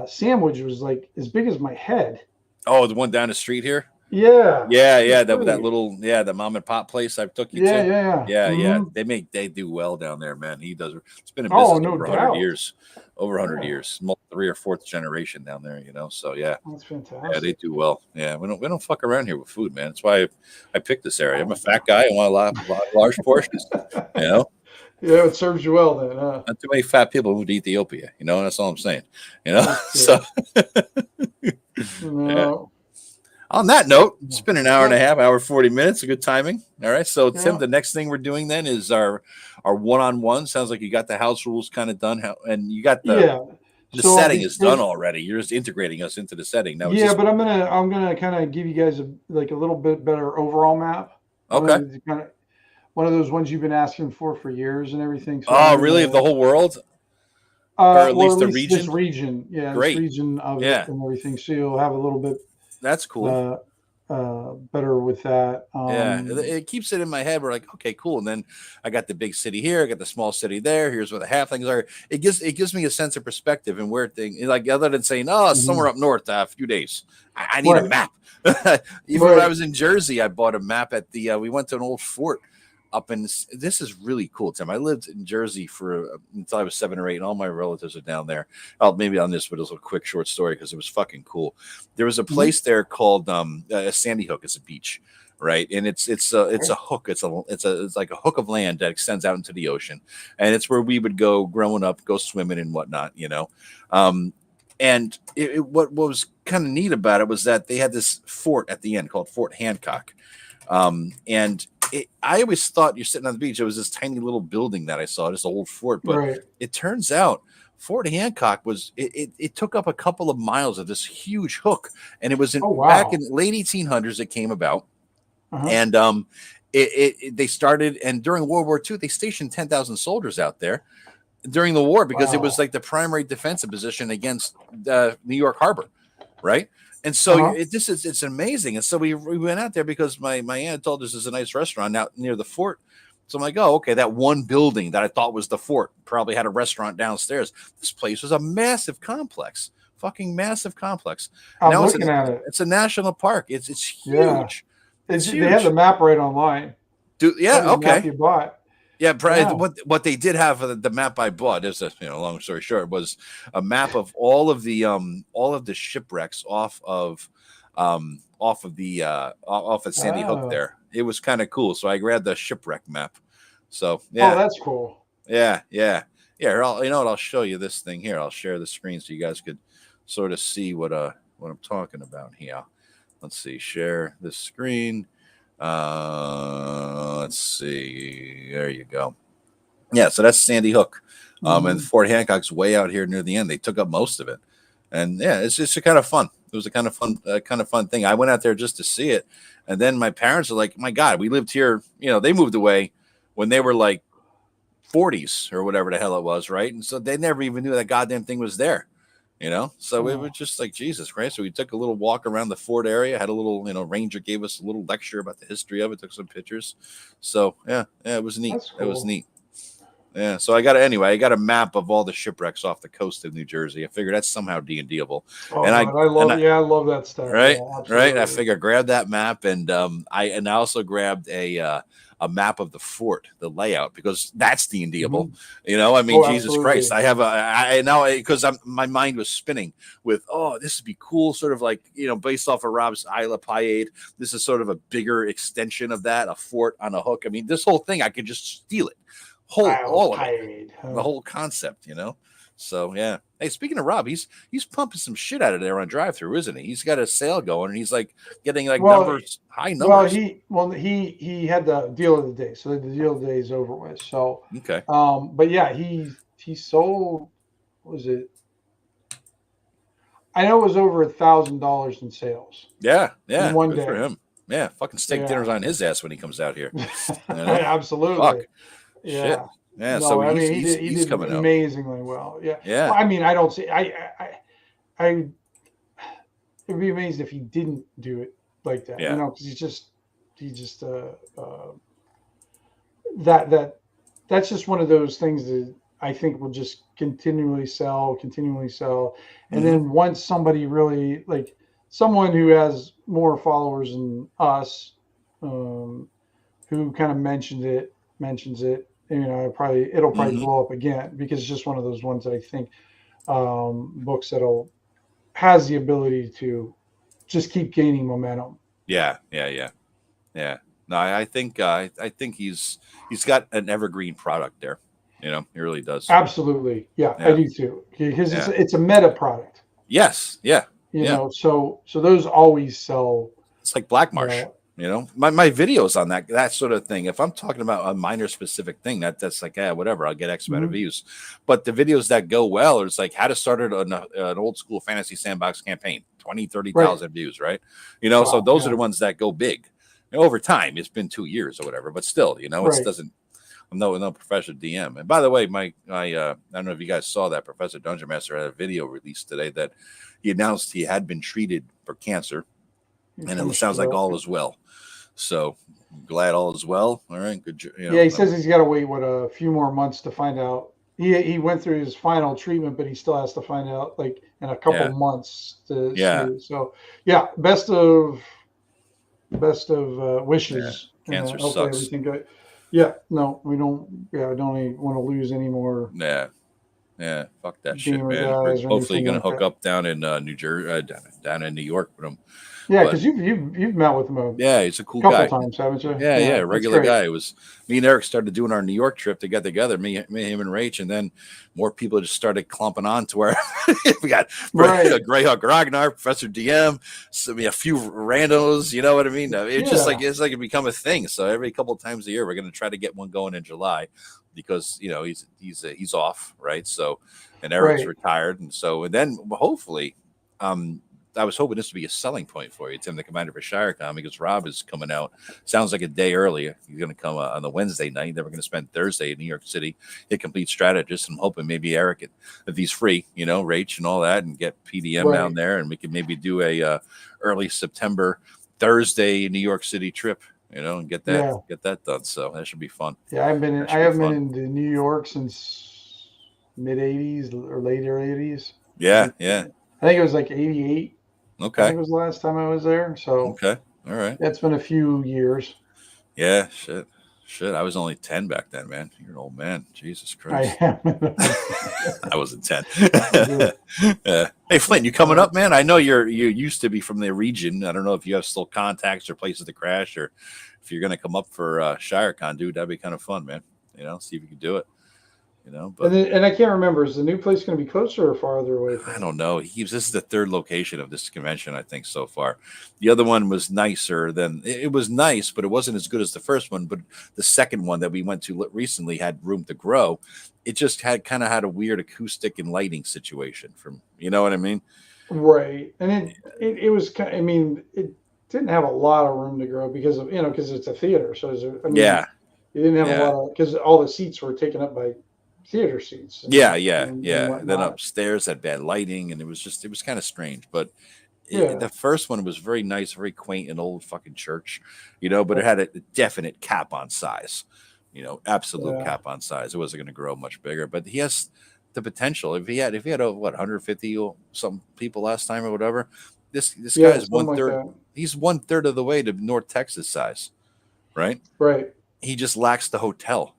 sandwich was like as big as my head. Oh, the one down the street here. Yeah. That little the mom and pop place I took you to. Yeah. They do well down there, man. He does. It's been in business over 100 years. Over 100 years, 3rd or 4th generation down there. So yeah, that's fantastic. Yeah, they do well. Yeah, we don't fuck around here with food, man. That's why I picked this area. I'm a fat guy. I want a lot of large portions. Yeah, it serves you well then. Not too many fat people move to Ethiopia. That's all I'm saying. So. No. On that note, it's been an hour and a half, hour 40 minutes. A good timing. All right. So Tim, the next thing we're doing then is our one-on-one. Sounds like you got the house rules kind of done, and you got the setting is done already. You're just integrating us into the setting now. Yeah, but I'm gonna kind of give you guys a little bit better overall map. Okay. Kind of one of those ones you've been asking for years and everything. So really? Of the whole world? Or at least the region? This region. Yeah. Great. This region of it and everything. So you'll have a little bit. That's cool. Better with that. It keeps it in my head. We're like, okay, cool. And then I got the big city here. I got the small city there. Here's where the halflings are. It gives me a sense of perspective and where things like other than saying, somewhere up north, a few days. I need a map. Even when I was in Jersey, I bought a map at we went to an old fort up in. This is really cool, Tim. I lived in Jersey until I was 7 or 8, and all my relatives are down there. Maybe on this, but it was a quick short story because it was fucking cool. There was a place there called Sandy Hook. It's a beach, right? And it's a hook. It's like a hook of land that extends out into the ocean, and it's where we would go growing up, go swimming and whatnot, And what was kind of neat about it was that they had this fort at the end called Fort Hancock, and I always thought you're sitting on the beach. It was this tiny little building that I saw, this old fort. But it turns out Fort Hancock it took up a couple of miles of this huge hook. And it was back in the late 1800s it came about. And they started, and during World War II, they stationed 10,000 soldiers out there during the war because it was like the primary defensive position against New York Harbor, right? And so it's amazing. And so we went out there because my aunt told us there's a nice restaurant out near the fort. So I'm like, oh, okay, that one building that I thought was the fort probably had a restaurant downstairs. This place was a massive complex, fucking massive complex. I'm looking at it. It's a national park. It's huge. Yeah. They have the map right online. Okay. The map you bought. Yeah, Yeah. what they did have the map I bought is a long story short was a map of all of the shipwrecks off of Sandy Hook Oh. there. It was kind of cool, so I grabbed the shipwreck map. So Oh, yeah, that's cool. yeah. Here, you know what? I'll show you this thing here. I'll share the screen so you guys could sort of see what I'm talking about here. Let's see, share the screen. Let's see. There you go. Yeah, so that's Sandy Hook, and Fort Hancock's way out here near the end. They took up most of it, and yeah, it's just a kind of fun. It was a kind of fun thing. I went out there just to see it, and then my parents are like, "My God, we lived here." They moved away when they were like 40s or whatever the hell it was, right? And so they never even knew that goddamn thing was there. So it was just like Jesus Christ. So we took a little walk around the fort area, had a little, ranger gave us a little lecture about the history of it, took some pictures. So yeah, it was neat. That's cool. It was neat. Yeah, so I got a map of all the shipwrecks off the coast of New Jersey. I figured that's somehow D&D'able. Oh, And I love that stuff. right, Yeah, right. I figured grab that map, and I also grabbed a map of the fort, the layout, because that's D&D'able. I mean, Jesus Christ, I have I now because my mind was spinning with this would be cool, sort of like based off of Rob's Isla Payade. This is sort of a bigger extension of that, a fort on a hook. I mean, this whole thing I could just steal it. All of it, the whole concept, So yeah. Hey, speaking of Rob, he's pumping some shit out of there on drive-through, isn't he? He's got a sale going, and he's like getting high numbers. Well, he had the deal of the day, so the deal of the day is over with. So okay. But yeah, he sold. What was it? I know it was over $1,000 in sales. Yeah, in one good day for him. Yeah, fucking steak dinners on his ass when he comes out here. Absolutely. Fuck. Yeah. Shit. Yeah. No, So I mean he he's did coming amazingly well. Yeah. Yeah. Well, I mean, I don't see. I it'd be amazed if he didn't do it like that. Yeah. Because he just that's just one of those things that I think will just continually sell. And then once somebody really like someone who has more followers than us, who kind of mentions it, it'll probably blow up again, because it's just one of those ones that I think books has the ability to just keep gaining momentum. Yeah. No, I think he's got an evergreen product there. He really does. Absolutely. Yeah. I do too. Because it's a meta product. Yes. Yeah. So those always sell. It's like Black Marsh. My videos on that sort of thing. If I'm talking about a minor specific thing, that's like, whatever, I'll get X amount of views. But the videos that go well, it's like how to start an old school fantasy sandbox campaign, 20, 30,000 views, right? So those are the ones that go big. Over time, it's been 2 years or whatever, but still, it doesn't. I'm no Professor DM. And by the way, I don't know if you guys saw that Professor Dungeon Master had a video released today that he announced he had been treated for cancer, and it sounds like all is well. So glad all is well. All right, good. Yeah, he says he's got to wait a few more months to find out. He went through his final treatment, but he still has to find out like in a couple months to see. So yeah, best of wishes. Cancer hopefully sucks. Everything good. Yeah, no, we don't. Yeah, I don't even want to lose any more. Yeah, fuck that shit, man. Hopefully, you're gonna hook up down in New Jersey, down in New York with him. Yeah, because you've met with him. He's a cool guy. Couple times, haven't you? Yeah, regular guy. It was me and Eric started doing our New York trip to get together. Me, him, and Rach, and then more people just started clumping on to where we got Greyhawk Ragnar, Professor DM, a few randos. You know what I mean? It's just like it become a thing. So every couple of times a year, we're gonna try to get one going in July, because he's off, right? So, and Eric's retired, and then hopefully, I was hoping this would be a selling point for you, Tim, the commander for ShireCon, because Rob is coming out. Sounds like a day early. He's going to come on the Wednesday night. Then we're going to spend Thursday in New York City. Hit Complete Strategist. I'm hoping maybe Eric, if he's free, Rach and all that, and get PDM down there, and we can maybe do a early September Thursday New York City trip. And get that done. So that should be fun. Yeah, I haven't been into New York since mid '80s or later '80s. Yeah. I think it was like '88. Okay. I think it was the last time I was there. So okay, all right. It's been a few years. Yeah, shit. Shit, I was only 10 back then, man. You're an old man. Jesus I Christ. am. I wasn't 10. Hey, Flint, you coming up, man? I know you used to be from the region. I don't know if you have still contacts or places to crash, or if you're going to come up for ShireCon, dude. That'd be kind of fun, man. You know, see if you can do it. You know, but and I can't remember. Is the new place going to be closer or farther away from I don't know. This is the third location of this convention, I think, so far. The other one was nicer than it was nice, but it wasn't as good as the first one. But the second one that we went to recently had room to grow. It just had a weird acoustic and lighting situation. From you know what I mean? Right, and it was. I mean, it didn't have a lot of room to grow because of because it's a theater. So Yeah. You didn't have a lot of because all the seats were taken up by theater seats. And then upstairs had bad lighting, and it was kind of strange. But the first one was very nice, very quaint, an old fucking church, but it had a definite cap on size, absolute cap on size. It wasn't going to grow much bigger, but he has the potential. If he had 150 or some people last time or whatever, this guy is 1/3. Like he's 1/3 of the way to North Texas size, right? Right. He just lacks the hotel.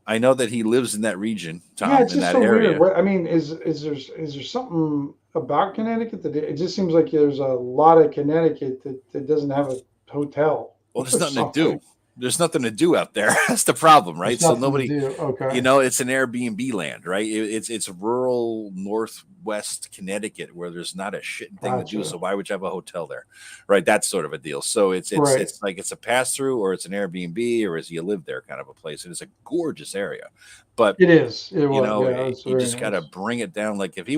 I know that he lives in that region, Tom, it's in just that so area. Weird. I mean, is there something about Connecticut that it just seems like there's a lot of Connecticut that doesn't have a hotel? Well, there's nothing to do. There's nothing to do out there. That's the problem, right? So nobody, it's an Airbnb land, right? It's rural northwest Connecticut where there's not a shit thing to do. So why would you have a hotel there, right? That's sort of a deal. So it's like it's a pass through, or it's an Airbnb, or is you live there kind of a place. And it's a gorgeous area, but it is. You just got to bring it down. Like if he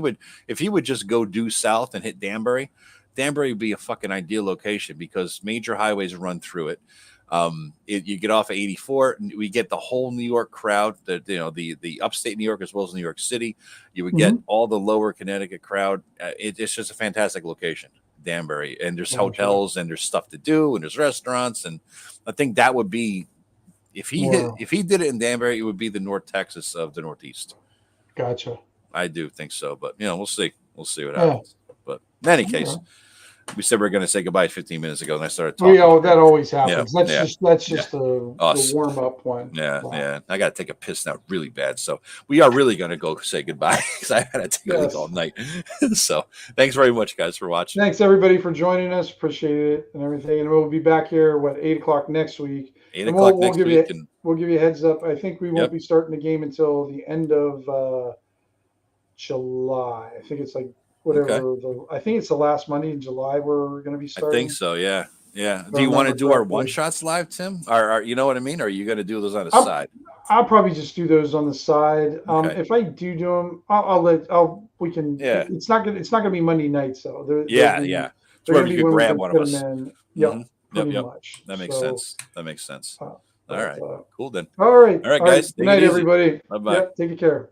would just go due south and hit Danbury would be a fucking ideal location because major highways run through it. You get off of 84, and we get the whole New York crowd, the upstate New York as well as New York City. You would get all the lower Connecticut crowd. It's just a fantastic location, Danbury, and there's hotels and there's stuff to do and there's restaurants, and I think that would be if he did it in Danbury, it would be the North Texas of the Northeast. Gotcha. I do think so, but we'll see what happens. But in any case. We said we were going to say goodbye 15 minutes ago, and I started talking. That always happens. That's just the warm up one. Yeah. I got to take a piss now, really bad. So we are really going to go say goodbye because I had to take a leak all night. So thanks very much, guys, for watching. Thanks everybody for joining us. Appreciate it and everything. And we'll be back here 8:00 next week. 8:00 next week. We'll give you a heads up. I think we won't be starting the game until the end of July. I think it's like. Whatever I think it's the last Monday in July we're going to be starting. I think so. Yeah. Do you want to do our one shots live, Tim? Or you know what I mean? Or are you going to do those on the side? I'll probably just do those on the side. If I do them, we can. Yeah. It's not gonna be Monday nights though. So where you can grab one of us. Yep. Much. That makes sense. All right. Cool then. All right, guys. Good night, everybody. Bye bye. Yep, take care.